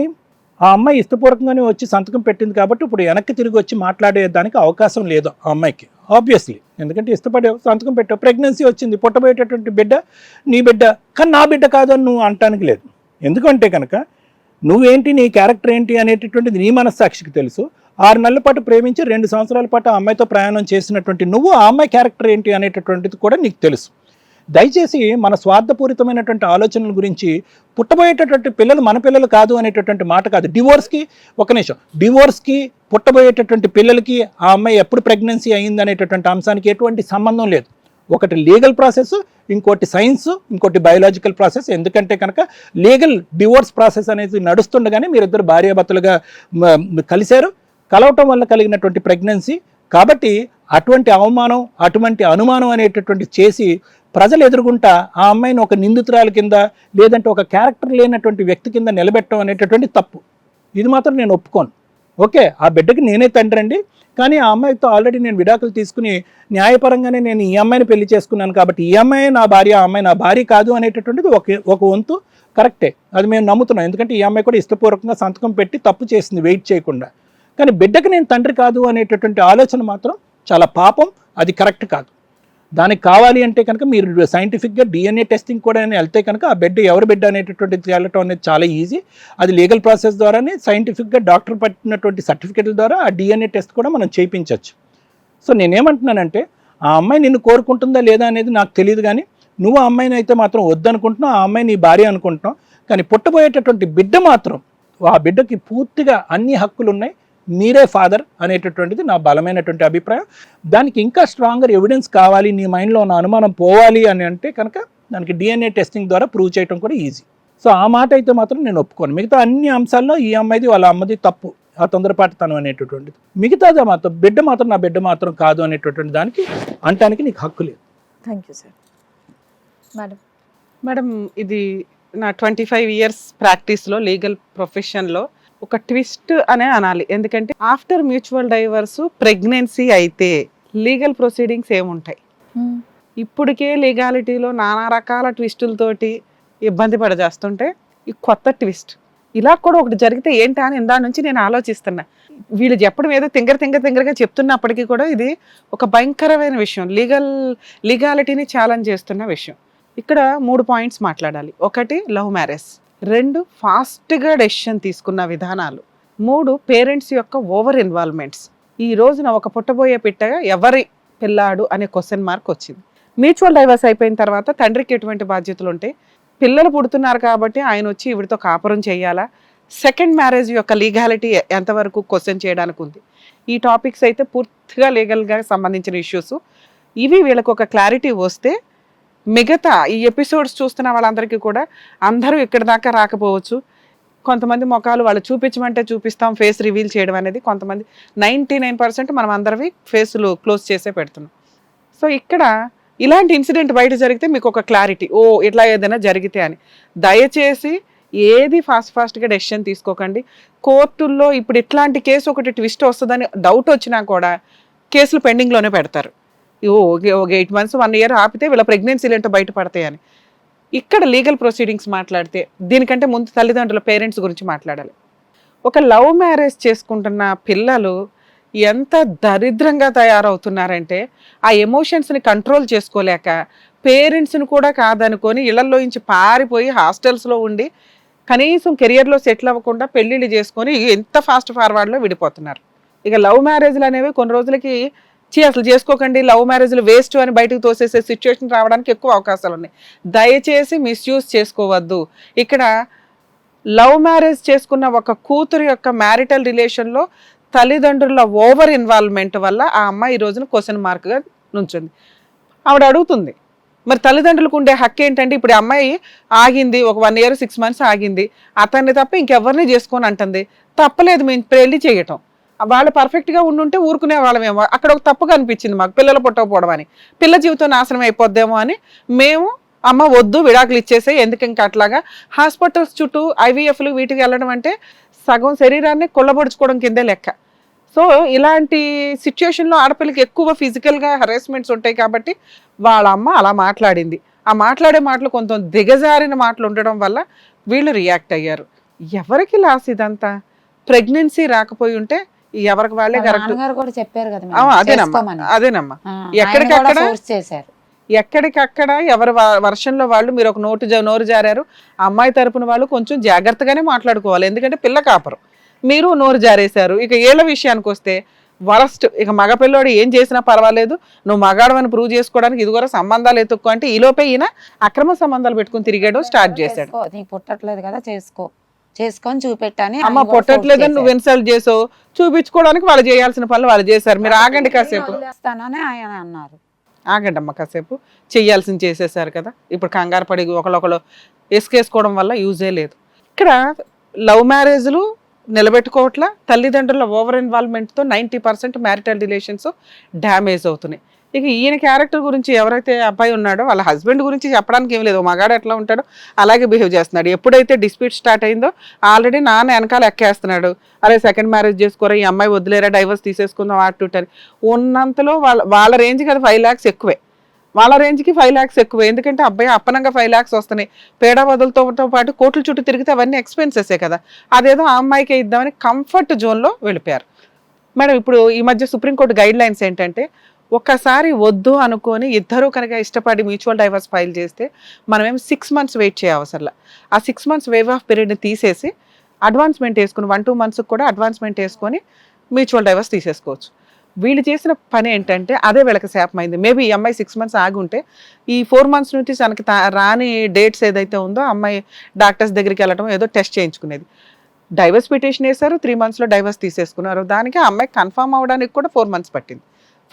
ఆ అమ్మాయి ఇష్టపూర్వకంగానే వచ్చి సంతకం పెట్టింది కాబట్టి ఇప్పుడు వెనక్కి తిరిగి వచ్చి మాట్లాడేదానికి అవకాశం లేదు ఆ అమ్మాయికి, ఆబ్వియస్లీ. ఎందుకంటే ఇష్టపడే సంతకం పెట్టావు, ప్రెగ్నెన్సీ వచ్చింది, పుట్టబోయేటటువంటి బిడ్డ నీ బిడ్డ, కానీ నా బిడ్డ కాదు అని నువ్వు అనటానికి లేదు. ఎందుకంటే కనుక నువ్వేంటి, నీ క్యారెక్టర్ ఏంటి అనేటటువంటిది నీ మనస్సాక్షికి తెలుసు. 6 నెలల పాటు ప్రేమించి 2 సంవత్సరాల పాటు ఆ అమ్మాయితో ప్రయాణం చేసినటువంటి నువ్వు ఆ అమ్మాయి క్యారెక్టర్ ఏంటి అనేటటువంటిది కూడా నీకు తెలుసు. దయచేసి మన స్వార్థపూరితమైనటువంటి ఆలోచనల గురించి పుట్టబోయేటటువంటి పిల్లలు మన పిల్లలు కాదు అనేటటువంటి మాట కాదు. డివోర్స్కి పుట్టబోయేటటువంటి పిల్లలకి ఆ అమ్మాయి ఎప్పుడు ప్రెగ్నెన్సీ అయింది అనేటటువంటి అంశానికి ఎటువంటి సంబంధం లేదు. ఒకటి లీగల్ ప్రాసెస్, ఇంకోటి సైన్స్, ఇంకోటి బయోలాజికల్ ప్రాసెస్. ఎందుకంటే కనుక లీగల్ డివోర్స్ ప్రాసెస్ అనేది నడుస్తుండగానే మీరిద్దరు భార్యాభర్తలుగా కలిశారు, కలవటం వల్ల కలిగినటువంటి ప్రెగ్నెన్సీ. కాబట్టి అటువంటి అవమానం, అటువంటి అనుమానం అనేటటువంటి చేసి ప్రజలు ఎదురుగుంటా ఆ అమ్మాయిని ఒక నిందితురాల కింద, లేదంటే ఒక క్యారెక్టర్ లేనటువంటి వ్యక్తి కింద నిలబెట్టడం అనేటటువంటి తప్పు. ఇది మాత్రం నేను ఒప్పుకోను. ఓకే, ఆ బిడ్డకి నేనే తండ్రి అండి, కానీ ఆ అమ్మాయితో ఆల్రెడీ నేను విడాకులు తీసుకుని న్యాయపరంగానే నేను ఈ అమ్మాయిని పెళ్లి చేసుకున్నాను కాబట్టి ఈ అమ్మాయి నా భార్య, ఆ అమ్మాయి నా భార్య కాదు అనేటటువంటిది ఒక వంతు కరెక్టే, అది మేము నమ్ముతున్నాం. ఎందుకంటే ఈ అమ్మాయి కూడా ఇష్టపూర్వకంగా సంతకం పెట్టి తప్పు చేసింది వెయిట్ చేయకుండా. కానీ బిడ్డకి నేను తండ్రి కాదు అనేటటువంటి ఆలోచన మాత్రం చాలా పాపం, అది కరెక్ట్ కాదు. దానికి కావాలి అంటే కనుక మీరు సైంటిఫిక్గా DNA టెస్టింగ్ కూడా వెళ్తే కనుక ఆ బిడ్డ ఎవరి బిడ్డ అనేటటువంటిది తేలటం అనేది చాలా ఈజీ. అది లీగల్ ప్రాసెస్ ద్వారానే సైంటిఫిక్గా డాక్టర్ పట్టినటువంటి సర్టిఫికెట్ల ద్వారా ఆ DNA టెస్ట్ కూడా మనం చేయించవచ్చు. సో నేనేమంటున్నానంటే ఆ అమ్మాయి నిన్ను కోరుకుంటుందా లేదా అనేది నాకు తెలియదు, కానీ నువ్వు ఆ అమ్మాయిని అయితే మాత్రం వద్దనుకుంటున్నావు, ఆ అమ్మాయి నీ భార్య అనుకుంటున్నావు. కానీ పుట్టబోయేటటువంటి బిడ్డ మాత్రం, ఆ బిడ్డకి పూర్తిగా అన్ని హక్కులు ఉన్నాయి, మీరే ఫాదర్ అనేటటువంటిది నా బలమైనటువంటి అభిప్రాయం. దానికి ఇంకా స్ట్రాంగర్ ఎవిడెన్స్ కావాలి, నీ మైండ్లో ఉన్న అనుమానం పోవాలి అని అంటే కనుక దానికి DNA టెస్టింగ్ ద్వారా ప్రూవ్ చేయడం కూడా ఈజీ. సో ఆ మాట అయితే మాత్రం నేను ఒప్పుకోను. మిగతా అన్ని అంశాల్లో ఈ అమ్మాయిది వాళ్ళ అమ్మది తప్పు, ఆ తొందరపాటుతనం అనేటటువంటిది. మిగతాది మాత్రం బిడ్డ మాత్రం నా బిడ్డ మాత్రం కాదు అనేటటువంటి దానికి అంటానికి నీకు హక్కు లేదు. Thank you sir. మేడం, ఇది నా 25 years ప్రాక్టీస్లో లీగల్ ప్రొఫెషన్లో ఒక ట్విస్ట్ అనే అనాలి. ఎందుకంటే ఆఫ్టర్ మ్యూచువల్ డైవర్స్ ప్రెగ్నెన్సీ అయితే లీగల్ ప్రొసీడింగ్స్ ఏముంటాయి? ఇప్పటికే లీగాలిటీలో నానా రకాల ట్విస్టులతోటి ఇబ్బంది పడజేస్తుంటే ఈ కొత్త ట్విస్ట్ ఇలా కూడా ఒకటి జరిగితే ఏంటా అని ఇందా నుంచి నేను ఆలోచిస్తున్నా. వీళ్ళు చెప్పడం ఏదో తింగరగా చెప్తున్నప్పటికీ కూడా ఇది ఒక భయంకరమైన విషయం, లీగాలిటీని ఛాలెంజ్ చేస్తున్న విషయం. ఇక్కడ 3 పాయింట్స్ మాట్లాడాలి. 1 లవ్ మ్యారేజ్, 2 ఫాస్ట్గా డెసిషన్ తీసుకున్న విధానాలు, 3 పేరెంట్స్ యొక్క ఓవర్ ఇన్వాల్వ్మెంట్స్. ఈ రోజున ఒక పుట్టబోయే పిట్టగా ఎవరి పిల్లాడు అనే క్వశ్చన్ మార్క్ వచ్చింది. మ్యూచువల్ డైవర్స్ అయిపోయిన తర్వాత తండ్రికి ఎటువంటి బాధ్యతలు ఉంటాయి? పిల్లలు పుడుతున్నారు కాబట్టి ఆయన వచ్చి ఈవిడితో కాపురం చేయాలా? సెకండ్ మ్యారేజ్ యొక్క లీగాలిటీ ఎంతవరకు క్వశ్చన్ చేయడానికి ఉంది? ఈ టాపిక్స్ అయితే పూర్తిగా లీగల్గా సంబంధించిన ఇష్యూస్. ఇవి వీళ్ళకి ఒక క్లారిటీ వస్తే మిగతా ఈ ఎపిసోడ్స్ చూస్తున్న వాళ్ళందరికీ కూడా అందరూ ఇక్కడి దాకా రాకపోవచ్చు. కొంతమంది ముఖాలు వాళ్ళు చూపించమంటే చూపిస్తాం, ఫేస్ రివీల్ చేయడం అనేది. కొంతమంది 99% మనం అందరివి ఫేస్లు క్లోజ్ చేసే పెడుతున్నాం. సో ఇక్కడ ఇలాంటి ఇన్సిడెంట్ బయట జరిగితే మీకు ఒక క్లారిటీ, ఓ ఇట్లా ఏదైనా జరిగితే అని. దయచేసి ఏది ఫాస్ట్గా డెసిషన్ తీసుకోకండి. కోర్టుల్లో ఇప్పుడు ఇట్లాంటి కేసు ఒకటి ట్విస్ట్ వస్తుందని డౌట్ వచ్చినా కూడా కేసులు పెండింగ్లోనే పెడతారు. ఓకే 8 months 1 year ఆపితే వీళ్ళ ప్రెగ్నెన్సీలు ఏంటో బయటపడతాయని. ఇక్కడ లీగల్ ప్రొసీడింగ్స్ మాట్లాడితే దీనికంటే ముందు తల్లిదండ్రుల పేరెంట్స్ గురించి మాట్లాడాలి. ఒక లవ్ మ్యారేజ్ చేసుకుంటున్న పిల్లలు ఎంత దరిద్రంగా తయారవుతున్నారంటే ఆ ఎమోషన్స్ని కంట్రోల్ చేసుకోలేక పేరెంట్స్ని కూడా కాదనుకొని ఇళ్లలో నుంచి పారిపోయి హాస్టల్స్లో ఉండి కనీసం కెరియర్లో సెటిల్ అవ్వకుండా పెళ్ళిళ్ళు చేసుకొని ఎంత ఫాస్ట్ ఫార్వర్డ్లో విడిపోతున్నారు. ఇక లవ్ మ్యారేజ్లు అనేవి కొన్ని రోజులకి అసలు చేసుకోకండి, లవ్ మ్యారేజ్లు వేస్ట్ అని బయటకు తోసేసే సిచ్యువేషన్ రావడానికి ఎక్కువ అవకాశాలు ఉన్నాయి. దయచేసి మిస్యూజ్ చేసుకోవద్దు. ఇక్కడ లవ్ మ్యారేజ్ చేసుకున్న ఒక కూతురు యొక్క మ్యారిటల్ రిలేషన్లో తల్లిదండ్రుల ఓవర్ ఇన్వాల్వ్మెంట్ వల్ల ఆ అమ్మాయి ఈ రోజున క్వశ్చన్ మార్క్గా నుంచింది. ఆవిడ అడుగుతుంది, మరి తల్లిదండ్రులకు ఉండే హక్కు ఏంటంటే, ఇప్పుడు ఈ అమ్మాయి ఆగింది, ఒక 1 year 6 months ఆగింది, అతన్ని తప్ప ఇంకెవరిని చేసుకొని అంటుంది. తప్పలేదు మేము పెళ్లి చేయటం, వాళ్ళు పర్ఫెక్ట్గా ఉండుంటే ఊరుకునే వాళ్ళమేమో. అక్కడ ఒక తప్పుగా అనిపించింది మాకు, పిల్లలు పుట్టకపోవడం అని, పిల్ల జీవితం నాశనం అయిపోద్దేమో అని మేము అమ్మ వద్దు విడాకులు ఇచ్చేసే, ఎందుకు ఇంకా అట్లాగా హాస్పిటల్స్ చుట్టూ IVFలు వీటికి వెళ్ళడం అంటే సగం శరీరాన్ని కొల్లబొడుచుకోవడం కిందే లెక్క. సో ఇలాంటి సిచ్యుయేషన్లో ఆడపిల్లకి ఎక్కువ ఫిజికల్గా హెరాస్మెంట్స్ ఉంటాయి కాబట్టి వాళ్ళ అమ్మ అలా మాట్లాడింది. ఆ మాట్లాడే మాటలు కొంచెం దిగజారిన మాటలు ఉండడం వల్ల వీళ్ళు రియాక్ట్ అయ్యారు. ఎవరికి లాస్ ఇదంతా? ప్రెగ్నెన్సీ రాకపోయి ఉంటే ఎవరికి వాళ్ళే కరెక్ట్. కూడా చెప్పారు కదా అదేనమ్మా ఎక్కడికక్కడ చేశారు, ఎక్కడికక్కడ ఎవరి వర్షంలో వాళ్ళు మీరు ఒక నోరు జారారు. అమ్మాయి తరపున వాళ్ళు కొంచెం జాగ్రత్తగానే మాట్లాడుకోవాలి, ఎందుకంటే పిల్ల కాపరు, మీరు నోరు జారేశారు. ఇక ఏళ్ళ విషయానికి వస్తే వరస్ట్, ఇక మగపిల్లోడు ఏం చేసినా పర్వాలేదు, నువ్వు మగాడమని ప్రూవ్ చేసుకోవడానికి ఇది కూడా సంబంధాలు ఎత్తుక్కో అంటే ఈలోపే ఈయన అక్రమ సంబంధాలు పెట్టుకుని తిరిగాడు, స్టార్ట్ చేశాడు. నీకు పుట్టట్లేదు కదా చేసుకొని చూపెట్టని. అమ్మ పుట్టట్లేదని నువ్వు ఇన్సల్ట్ చేసావు, చూపించుకోవడానికి వాళ్ళు చేయాల్సిన పనులు వాళ్ళు చేశారు. మీరు ఆగండి కాసేపు, ఆయన అన్నారు. ఆగండి అమ్మ కాసేపు, చెయ్యాల్సింది చేసేసారు కదా. ఇప్పుడు కంగారు పడి ఒకళ్ళొకళ్ళు ఎసుకేసుకోవడం వల్ల యూజే లేదు. ఇక్కడ లవ్ మ్యారేజ్లు నిలబెట్టుకోవట్లా, తల్లిదండ్రుల ఓవర్ ఇన్వాల్వ్మెంట్తో 90% మ్యారిటల్ రిలేషన్స్ డ్యామేజ్ అవుతున్నాయి. ఇక ఈయన క్యారెక్టర్ గురించి ఎవరైతే అబ్బాయి ఉన్నాడో వాళ్ళ హస్బెండ్ గురించి చెప్పడానికి ఏం లేదు, మగాడు ఎట్లా ఉంటాడో అలాగే బిహేవ్ చేస్తున్నాడు. ఎప్పుడైతే డిస్ప్యూట్ స్టార్ట్ అయిందో ఆల్రెడీ నాన్న వెనకాల ఎక్కేస్తున్నాడు, అరే సెకండ్ మ్యారేజ్ చేసుకోరా, ఈ అమ్మాయి వదిలేరా, డైవర్స్ తీసేసుకుందాం అటుంటారు. ఉన్నంతలో వాళ్ళ రేంజ్కి అది 5 lakhs ఎక్కువే, వాళ్ళ రేంజ్కి 5 lakhs ఎక్కువ. ఎందుకంటే అబ్బాయి అప్పనంగా 5 lakhs వస్తున్నాయి, పేడ వదులతో పాటు కోట్ల చుట్టూ తిరిగితే అవన్నీ ఎక్స్పెన్సెసే కదా. అదేదో ఆ అమ్మాయికే ఇద్దామని కంఫర్ట్ జోన్లో వెళ్ళిపోయారు. మేడం ఇప్పుడు ఈ మధ్య సుప్రీంకోర్టు గైడ్ లైన్స్ ఏంటంటే, ఒక్కసారి వద్దు అనుకొని ఇద్దరు కనుక ఇష్టపడి మ్యూచువల్ డైవర్స్ ఫైల్ చేస్తే మనమేం 6 months వెయిట్ చేయవసరలా. ఆ 6 months వేవ్ ఆఫ్ పీరియడ్ని తీసేసి అడ్వాన్స్మెంట్ వేసుకుని 1-2 months కూడా అడ్వాన్స్మెంట్ వేసుకొని మ్యూచువల్ డైవర్స్ తీసేసుకోవచ్చు. వీళ్ళు చేసిన పని ఏంటంటే అదే వీళ్ళకి శాపమైంది. మేబీ ఈ అమ్మాయి 6 months ఆగి ఉంటే ఈ 4 months నుంచి తనకి రాని డేట్స్ ఏదైతే ఉందో అమ్మాయి డాక్టర్స్ దగ్గరికి వెళ్ళడం, ఏదో టెస్ట్ చేయించుకునేది. డైవర్స్ పిటిషన్ వేశారు, 3 monthsలో డైవర్స్ తీసేసుకున్నారు. దానికి ఆ అమ్మాయి కన్ఫర్మ్ అవడానికి కూడా 4 months పట్టింది.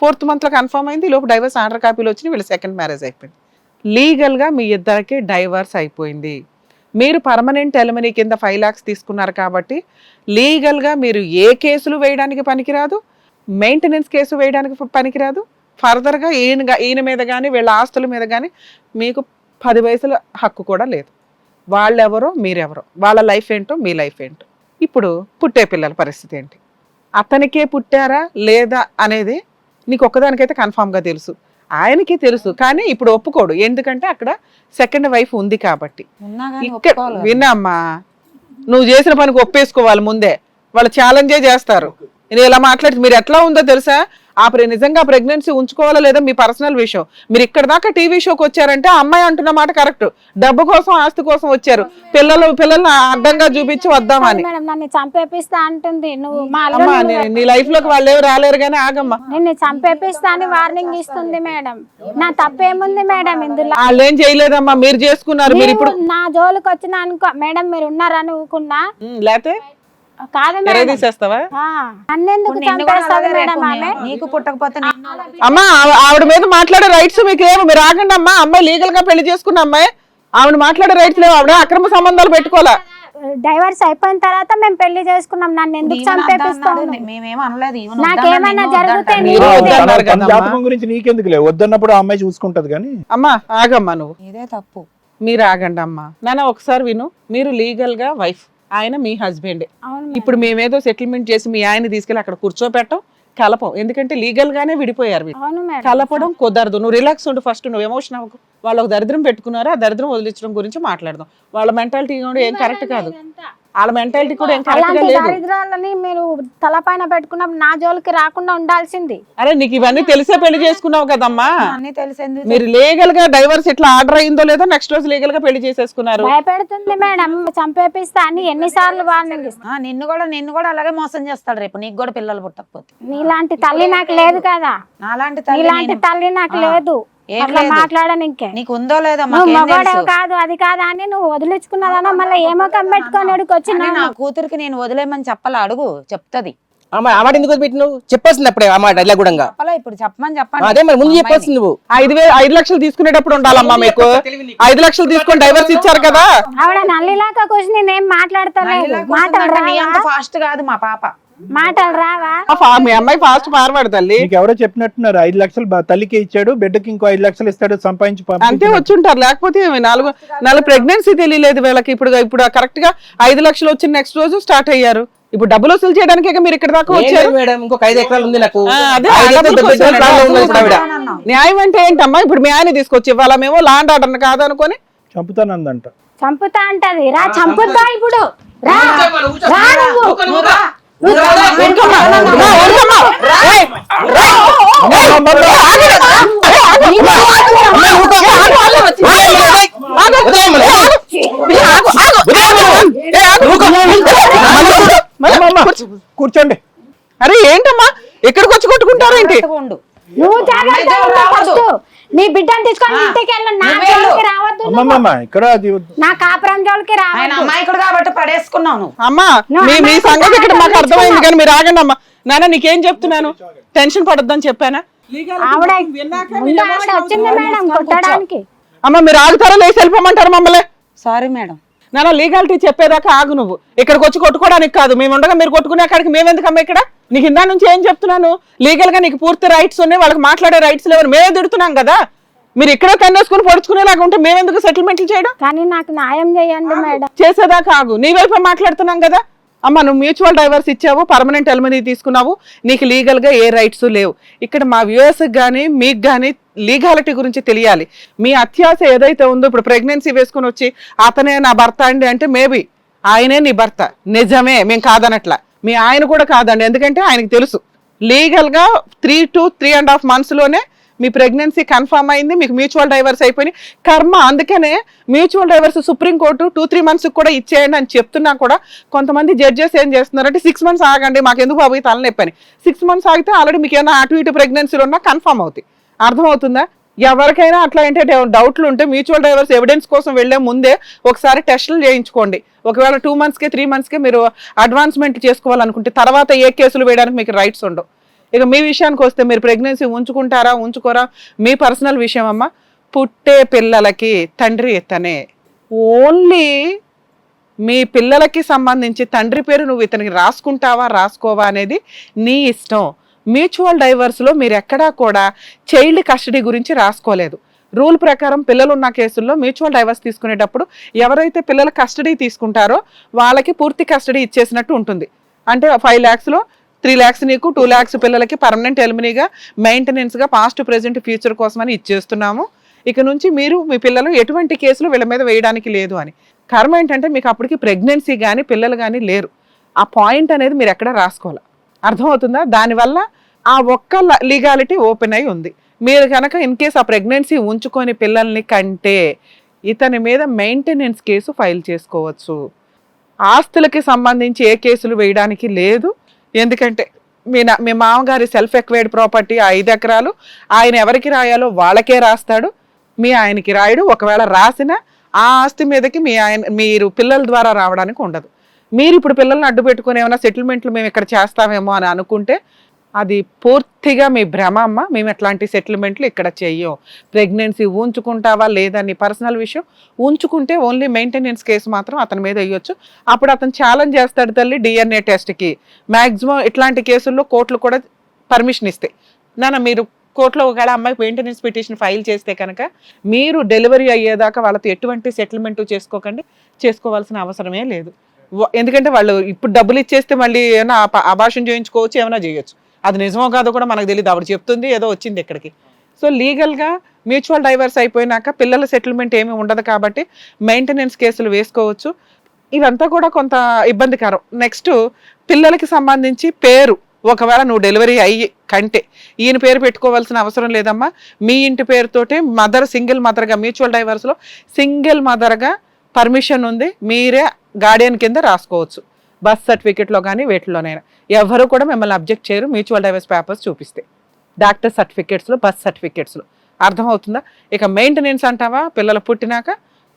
4th monthలో కన్ఫర్మ్ అయింది, లోపు డైవర్స్ ఆర్డర్ కాపీలు వచ్చి వీళ్ళు సెకండ్ మ్యారేజ్ అయిపోయింది. లీగల్గా మీ ఇద్దరికి డైవర్స్ అయిపోయింది. మీరు పర్మనెంట్ ఎలిమనీ కింద 5 lakhs తీసుకున్నారు కాబట్టి లీగల్గా మీరు ఏ కేసులు వేయడానికి పనికిరాదు, మెయింటెనెన్స్ కేసు వేయడానికి పనికిరాదు. ఫర్దర్గా ఈయన మీద కానీ వీళ్ళ ఆస్తుల మీద కానీ మీకు 10 పైసల హక్కు కూడా లేదు. వాళ్ళెవరో మీరెవరో, వాళ్ళ లైఫ్ ఏంటో మీ లైఫ్ ఏంటో. ఇప్పుడు పుట్టే పిల్లల పరిస్థితి ఏంటి, అతనికే పుట్టారా లేదా అనేది నీకు ఒక్కదానికైతే కన్ఫామ్గా తెలుసు, ఆయనకి తెలుసు. కానీ ఇప్పుడు ఒప్పుకోడు, ఎందుకంటే అక్కడ సెకండ్ వైఫ్ ఉంది కాబట్టి. ఇక్కడ విన్నామ్మా, నువ్వు చేసిన పనికి ఒప్పేసుకోవాలి ముందే, వాళ్ళు ఛాలెంజే చేస్తారు. నేను ఇలా మాట్లాడి మీరు ఎట్లా ఉందో తెలుసా, నిజంగా ప్రెగ్నెన్సీ ఉంచుకోవాలా లేదా మీ పర్సనల్ విషయం. మీరు ఇక్కడ దాకా టీవీ షోకి వచ్చారంటే అమ్మాయి అంటున్న మాట కరెక్ట్, డబ్బు కోసం ఆస్తి కోసం వచ్చారు, పిల్లల్ని అడ్డంగా చూపించి వద్దామని. నన్ను చంపేపిస్తా అంటుంది. నువ్వు నీ లైఫ్ లోకి వాళ్ళు ఎవరు రాలేరు కానీ ఆగమ్మా, నిన్ను చంపేపిస్తా అని వార్నింగ్ ఇస్తుంది మేడం. నా తప్పేముంది మేడం ఇందులో? వాళ్ళు ఏం చేయలేదమ్మా, మీరు చేసుకున్నారు. మీరు ఇప్పుడు నా జోలికి వచ్చిన అనుకో మేడం, మీరు ఉన్నారని ఊకున్నా, లేతే కాదు మేడం తీసేస్తావా? అన్నెందుకు చంపేస్తుంది మేడం ఆమె? నీకు పుట్టకపోతే అమ్మా ఆవిడ మీద మాట్లాడే రైట్స్ మీకు లేవు, మీరు ఆగండి అమ్మా. అమ్మాయి లీగల్ గా పెళ్లి చేసుకున్న అమ్మాయి, ఆవిడ మాట్లాడే రైట్స్ లేవు, ఆవిడ అక్రమ సంబంధాలు పెట్టుకోవాలా. డైవర్స్ అయిపోయిన తర్వాత మేము పెళ్లి చేసుకున్నాం, నన్ను ఎందుకు చంపేపిస్తావు? మేమేం అనలేదు, నాకేమైనా జరిగితే జాతకం గురించి నీకెందుకు లేవు, వద్దన్నప్పుడు ఆ అమ్మాయి చూసుకుంటది. కానీ అమ్మా ఆగమ్మా, నువ్వు ఇదే తప్పు. మీరు ఆగండి అమ్మా. నాన్న ఒకసారి విను, మీరు లీగల్ గా వైఫ్, ఆయన మీ హస్బెండే. ఇప్పుడు మేమేదో సెటిల్మెంట్ చేసి మీ ఆయన తీసుకెళ్ళి అక్కడ కూర్చోపెట్టం, కలపం. ఎందుకంటే లీగల్ గానే విడిపోయారు. కలపడం కుదరదు. నువ్వు రిలాక్స్ ఉండు ఫస్ట్, నువ్వు ఎమోషన్ అవ్వకు. వాళ్ళు ఒక దరిద్రం పెట్టుకున్నారు, ఆ దరిద్రం వదిలించడం గురించి మాట్లాడదాం. వాళ్ళ మెంటాలిటీ కూడా ఏం కరెక్ట్ కాదు. వాళ్ళ మెంటాలిటీ కూడా ఏం కరెక్ట్ గా అలాంటి లేదు. దరిద్రాలని మీరు తలపైన పెట్టుకున్నప్పుడు నా జోలికి రాకుండా ఉండాల్సింది. అరే నీకు ఇవన్నీ తెలిసే పెళ్లి చేసుకున్నావు కదమ్మా. అన్ని తెలిసింది. మీరు లీగల్ గా డైవర్స్ ఎట్లా ఆర్డర్ అయిందో లేదో నెక్స్ట్ రోజు లీగల్ గా పెళ్లి చేసేసుకున్నారు. భయపెడుతుంది మేడం, చంపేపిస్తా అని ఎన్నిసార్లు వార్నింగ్ ఇస్తా. నిన్ను కూడా అలాగే మోసం చేస్తాడు రేపు, నీకు కూడా పిల్లలు పుట్టకపోతే. నీలాంటి తల్లి నాకు లేదు కదా, నాలాంటి తల్లి నీలాంటి తల్లి నాకు లేదు. ఏం అట్లా లేదు. మాట్లాడనికే నీకు ఉందో లేదో నువ్వు మాకేం మగవాడేవు తెలుసు. కాదు, అది కాదా అని నువ్వు వదిలించుకున్నదానా మళ్ళీ ఏమో కమ్మెట్టుకొని వచ్చిన కానీ నా కూతురికి నేను వదిలేమని చెప్పాలా, అడుగు చెప్తది. ఆ మాట ఎందుకు వదిలిపెట్టి నువ్వు చెప్పాల్సింది అప్పుడే ఆ మాట ఇలా కూడా చెప్పాలా, ఇప్పుడు చెప్పండి. అదే మరి ముందు చెప్పాల్సింది నువ్వు. 5 లక్షలు తీసుకునేటప్పుడు ఉండాలమ్మా మీకు. 5 లక్షలు తీసుకొని డైవర్స్ ఇచ్చారు కదా. ఆవిడ నల్లిలాగా కూర్చుని నేనేం మాట్లాడతలేదు. మాటలు ఫాస్ట్ కాదు మా పాప. మాటలు రావా? మీ అమ్మాయి ఫాస్ట్ ఫార్వర్డ్ తల్లి. నీకు ఎవరో చెప్పినట్టున్నారు 5 లక్షలు తల్లికి ఇచ్చాడు, బిడ్డకి ఇంకో 5 లక్షలు ఇస్తాడు సంపాదించి అంతే పంపించాడు. వచ్చుంటారు. లేకపోతే నాలుగు ప్రెగ్నెన్సీ తెలియలేదు వీళ్ళకి. ఇప్పుడు కరెక్ట్ గా 5 లక్షలు వచ్చిన నెక్స్ట్ రోజు స్టార్ట్ అయ్యారు. ఇప్పుడు డబ్బులు వసూలు చేయడానికి మీరు ఇక్కడ దాకా వచ్చారు మేడం ఇంకొక 5 ఎకరాలు ఉంది నాకు. అదే 5 ఎకరాలు డబ్బులు పెద్ద కోసం ప్లాన్లో ఉన్నది ఇప్పుడు ఆవిడ. న్యాయం అంటే ఏంటమ్మా? ఇప్పుడు మీ ఆయన తీసుకొచ్చి ఇవ్వాలా మేము ల్యాండ్ ఆర్డర్ కాదనుకొని? చంపుతానందంట. చంపుతా అంటది. రా చంపుతా ఇప్పుడు. రా రా నువ్వు. ఊరుకోమ్మా, ఊరుకోమ్మా. ఏయ్, కూర్చోండి. అరే ఏంటమ్మా ఎక్కడికి వచ్చి కొట్టుకుంటారేంటి? ఉండు. నువ్వు జాగ్రత్తగా ఉండు ఫస్ట్. నీ బిడ్డను తీసుకొని ఇంటికి వెళ్ళు. నా జోలికి రావద్దు నువ్వు. అమ్మమ్మ ఇక్కడ అది నా కాపురం జోలికి ఆయన రావద్దు. అమాయకుడు కాబట్టి పడేసుకున్నావు నువ్వు. అమ్మా మీ సంగతి ఇక్కడ మాకు అర్థమైంది కానీ మీరు ఆగండి అమ్మా. నాన్న నీకేం చెప్తున్నాను, టెన్షన్ పడొద్దని చెప్పానా? ఆవిడ ముందు ఆవిడ వచ్చింది మేడం కొట్టడానికి. అమ్మ మీరు ఆగుతారా లేచి వెళ్ళిపోమంటారు మమ్మల్ని? Sorry madam. నాన్న లీగాలిటీ చెప్పేదాకా ఆగు. నువ్వు ఇక్కడికి వచ్చి కొట్టుకోవడానికి కాదు, మేము ఉండగా మీరు కొట్టుకునే అక్కడికి మేమెందుకమ్మా ఇక్కడ? నీకు ఇందా నుంచి ఏం చెప్తున్నాను, లీగల్ గా నీకు పూర్తి రైట్స్ ఉన్నాయి, వాళ్ళకి మాట్లాడే రైట్స్ లేవని మేమే తిడుతున్నాం కదా. మీరు ఇక్కడ కన్నేసుకుని పొడుచుకునేలాగా ఉంటే మేమెందుకు సెటిల్మెంట్లు చేయడం? కానీ నాకు న్యాయం చేయండి మేడం. చేసేదాకా ఆగు. నీ వైపు మాట్లాడుతున్నాం కదా. అమ్మ నువ్వు మ్యూచువల్ డైవర్స్ ఇచ్చావు, పర్మనెంట్ ఎలిమనీ తీసుకున్నావు, నీకు లీగల్ గా ఏ రైట్స్ లేవు. ఇక్కడ మా వ్యూవర్స్ కానీ మీకు కానీ లీగాలిటీ గురించి తెలియాలి. మీ అత్యాశ ఏదైతే ఉందో, ఇప్పుడు ప్రెగ్నెన్సీ వేసుకుని వచ్చి అతనే నా భర్త అండి అంటే మేబీ ఆయనే నీ భర్త, నిజమే, మేము కాదనట్లా. మీ ఆయన కూడా కాదండి, ఎందుకంటే ఆయనకు తెలుసు లీగల్ గా 3 to 3.5 months లోనే మీ ప్రెగ్నెన్సీ కన్ఫర్మ్ అయింది, మీకు మ్యూచువల్ డైవర్స్ అయిపోయినాయి. కర్మ, అందుకనే మ్యూచువల్ డైవర్స్ సుప్రీంకోర్టు 2-3 months కూడా ఇచ్చేయండి అని చెప్తున్నా కూడా కొంతమంది జడ్జెస్ ఏం చేస్తున్నారంటే 6 months ఆగండి, మాకు ఎందుకు బాబు తలనొప్పని. 6 months ఆగితే ఆల్రెడీ మీకు ఏమైనా అటు ఇటు ప్రెగ్నెన్సీలు ఉన్నా కన్ఫర్మ్ అవుతాయి. అర్థమవుతుందా? ఎవరికైనా అట్లా అంటే డౌట్లు ఉంటే మ్యూచువల్ డైవర్స్ ఎవిడెన్స్ కోసం వెళ్లే ముందే ఒకసారి టెస్టులు చేయించుకోండి. ఒకవేళ 2 monthsకే 3 monthsకే మీరు అడ్వాన్స్మెంట్ చేసుకోవాలనుకుంటే తర్వాత ఏ కేసులు వేయడానికి మీకు రైట్స్ ఉండవు. ఇక మీ విషయానికి వస్తే మీరు ప్రెగ్నెన్సీ ఉంచుకుంటారా ఉంచుకోరా మీ పర్సనల్ విషయం అమ్మా. పుట్టే పిల్లలకి తండ్రి ఇతనే. ఓన్లీ మీ పిల్లలకి సంబంధించి తండ్రి పేరు నువ్వు ఇతనికి రాసుకుంటావా రాసుకోవా అనేది నీ ఇష్టం. మ్యూచువల్ డైవర్స్లో మీరు ఎక్కడా కూడా చైల్డ్ కస్టడీ గురించి రాసుకోలేదు. రూల్ ప్రకారం పిల్లలున్న కేసుల్లో మ్యూచువల్ డైవర్స్ తీసుకునేటప్పుడు ఎవరైతే పిల్లల కస్టడీ తీసుకుంటారో వాళ్ళకి పూర్తి కస్టడీ ఇచ్చేసినట్టు ఉంటుంది. అంటే 5 lakhsలో 3 lakhs నీకు, 2 lakhs పిల్లలకి పర్మనెంట్ ఎలిమినీగా మెయింటెనెన్స్గా పాస్ట్ ప్రెజెంట్ ఫ్యూచర్ కోసమని ఇచ్చేస్తున్నాము. ఇక నుంచి మీరు మీ పిల్లలు ఎటువంటి కేసులు వీళ్ళ మీద వేయడానికి లేదు అని. కర్మ ఏంటంటే మీకు అప్పటికి ప్రెగ్నెన్సీ కానీ పిల్లలు కానీ లేరు. ఆ పాయింట్ అనేది మీరు ఎక్కడ రాసుకోవాలి. అర్థమవుతుందా? దానివల్ల ఆ ఒక్క లీగాలిటీ ఓపెన్ అయి ఉంది. మీరు కనుక ఇన్ కేస్ ఆ ప్రెగ్నెన్సీ ఉంచుకొని పిల్లల్ని కంటే ఇతని మీద మెయింటెనెన్స్ కేసు ఫైల్ చేసుకోవచ్చు. ఆస్తులకి సంబంధించి ఏ కేసులు వేయడానికి లేదు. ఎందుకంటే మీ మామగారి సెల్ఫ్ ఎక్వైర్డ్ ప్రాపర్టీ 5 ఎకరాలు ఆయన ఎవరికి రాయాలో వాళ్ళకే రాస్తాడు, మీ ఆయనకి రాయడు. ఒకవేళ రాసినా ఆ ఆస్తి మీదకి మీరు పిల్లల ద్వారా రావడానికి ఉండదు. మీరు ఇప్పుడు పిల్లల్ని అడ్డు పెట్టుకుని ఏమైనా సెటిల్మెంట్లు మేము ఇక్కడ చేస్తామేమో అని అనుకుంటే అది పూర్తిగా మీ భ్రమ అమ్మ. మేము ఎట్లాంటి సెటిల్మెంట్లు ఇక్కడ చెయ్యం. ప్రెగ్నెన్సీ ఉంచుకుంటావా లేదా నీ పర్సనల్ విషయం. ఉంచుకుంటే ఓన్లీ మెయింటెనెన్స్ కేసు మాత్రం అతని మీద వేయొచ్చు. అప్పుడు అతను ఛాలెంజ్ చేస్తాడు తల్లి DNA టెస్ట్కి. మ్యాక్సిమం ఇట్లాంటి కేసుల్లో కోర్టులు కూడా పర్మిషన్ ఇస్తాయి. మీరు కోర్టులో ఒకవేళ అమ్మాయి మెయింటెనెన్స్ పిటిషన్ ఫైల్ చేస్తే కనుక మీరు డెలివరీ అయ్యేదాకా వాళ్ళతో ఎటువంటి సెటిల్మెంట్ చేసుకోవాల్సిన అవసరమే లేదు. ఎందుకంటే వాళ్ళు ఇప్పుడు డబ్బులు ఇచ్చేస్తే మళ్ళీ ఏమైనా అబార్షన్ చేయించుకోవచ్చు, ఏమైనా చేయొచ్చు. అది నిజమో కాదో కూడా మనకు తెలియదు. ఆవిడ చెప్తుంది ఏదో వచ్చింది ఇక్కడికి. సో లీగల్గా మ్యూచువల్ డైవర్స్ అయిపోయినాక పిల్లల సెటిల్మెంట్ ఏమీ ఉండదు కాబట్టి మెయింటెనెన్స్ కేసులు వేసుకోవచ్చు. ఇదంతా కూడా కొంత ఇబ్బందికరం. నెక్స్ట్ పిల్లలకి సంబంధించి పేరు, ఒకవేళ నువ్వు డెలివరీ అయ్యి కంటే ఈయన పేరు పెట్టుకోవాల్సిన అవసరం లేదమ్మా. మీ ఇంటి పేరుతోటే మదర్, సింగిల్ మదర్గా, మ్యూచువల్ డైవర్స్లో సింగిల్ మదర్గా పర్మిషన్ ఉంది, మీరే గార్డియన్ కింద రాసుకోవచ్చు. బర్త్ సర్టిఫికెట్లో కానీ వేటిలోనైనా ఎవరు కూడా మిమ్మల్ని అబ్జెక్ట్ చేయరు మ్యూచువల్ డైవర్స్ పేపర్స్ చూపిస్తే, డాక్టర్ సర్టిఫికేట్స్లో, బర్త్ సర్టిఫికేట్స్లో. అర్థమవుతుందా? ఇక మెయింటెనెన్స్ అంటావా, పిల్లలు పుట్టినాక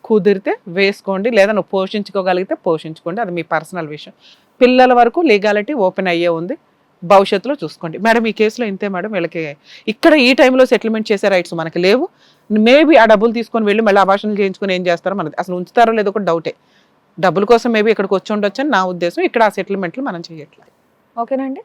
కుదిరితే వేసుకోండి, లేదా నువ్వు పోషించుకోగలిగితే పోషించుకోండి, అది మీ పర్సనల్ విషయం. పిల్లల వరకు లీగాలిటీ ఓపెన్ అయ్యే ఉంది, భవిష్యత్తులో చూసుకోండి. మేడం ఈ కేసులో ఇంతే మేడం, వీళ్ళకి ఇక్కడ ఈ టైంలో సెటిల్మెంట్ చేసే రైట్స్ మనకి లేవు. మేబీ ఆ డబ్బులు తీసుకొని వెళ్ళి మళ్ళీ అభాషణలు చేయించుకొని ఏం చేస్తారో మనది అసలు ఉంచుతారో లేదో కూడా డౌటే. డబ్బుల కోసం మేబీ ఇక్కడికి వచ్చి ఉండొచ్చు అని నా ఉద్దేశం. ఇక్కడ ఆ సెటిల్మెంట్లు మనం చేయట్లేదు. ఓకేనండి.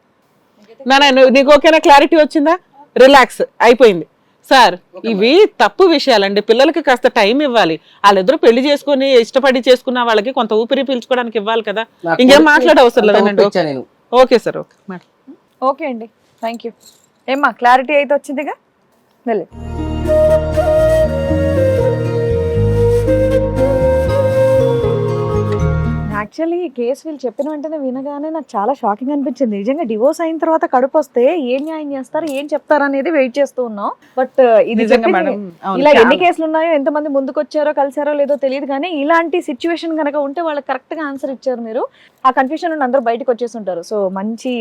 నీకు ఓకేనా? క్లారిటీ వచ్చిందా? రిలాక్స్ అయిపోయింది సార్. ఇవి తప్పు విషయాలండి, పిల్లలకి కాస్త టైం ఇవ్వాలి. వాళ్ళిద్దరూ పెళ్లి చేసుకుని ఇష్టపడి చేసుకున్న వాళ్ళకి కొంత ఊపిరి పీల్చుకోవడానికి ఇవ్వాలి కదా. ఇంకేం మాట్లాడే అవసరం లేదండి. Okay sir, okay. ఓకే అండి, థ్యాంక్ యూ. ఏమ్మా క్లారిటీ అయితే వచ్చిందిగా, వెళ్ళి. యాక్చువల్లీ ఈ కేసు వీళ్ళు చెప్పిన వెంటనే వినగానే నాకు చాలా షాకింగ్ అనిపించింది. నిజంగా డివోర్స్ అయిన తర్వాత కడుపు వస్తే ఏం న్యాయం చేస్తారు, ఏం చెప్తారు అనేది వెయిట్ చేస్తూ ఉన్నాం. బట్ ఇది నిజంగా చెప్పింది మేడం, అవును, ఇలా ఎన్ని చాలా. కేసులు ఉన్నాయో, ఎంతమంది ముందుకు వచ్చారో కలిసారో లేదో తెలియదు, కానీ ఇలాంటి సిచ్యువేషన్ కనుక ఉంటే వాళ్ళకి కరెక్ట్ గా ఆన్సర్ ఇచ్చారు మీరు. ఆ కన్ఫ్యూషన్ నుండి అందరూ బయటకు వచ్చేసి ఉంటారు. సో మంచి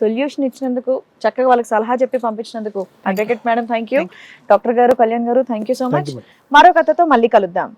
సొల్యూషన్ ఇచ్చినందుకు, చక్కగా వాళ్ళకి సలహా చెప్పి పంపించినందుకు advocate madam thank you. Doctor గారు, కళ్యాణ్ గారు థ్యాంక్ యూ సో మచ్. మరో కథతో మళ్ళీ కలుద్దాం.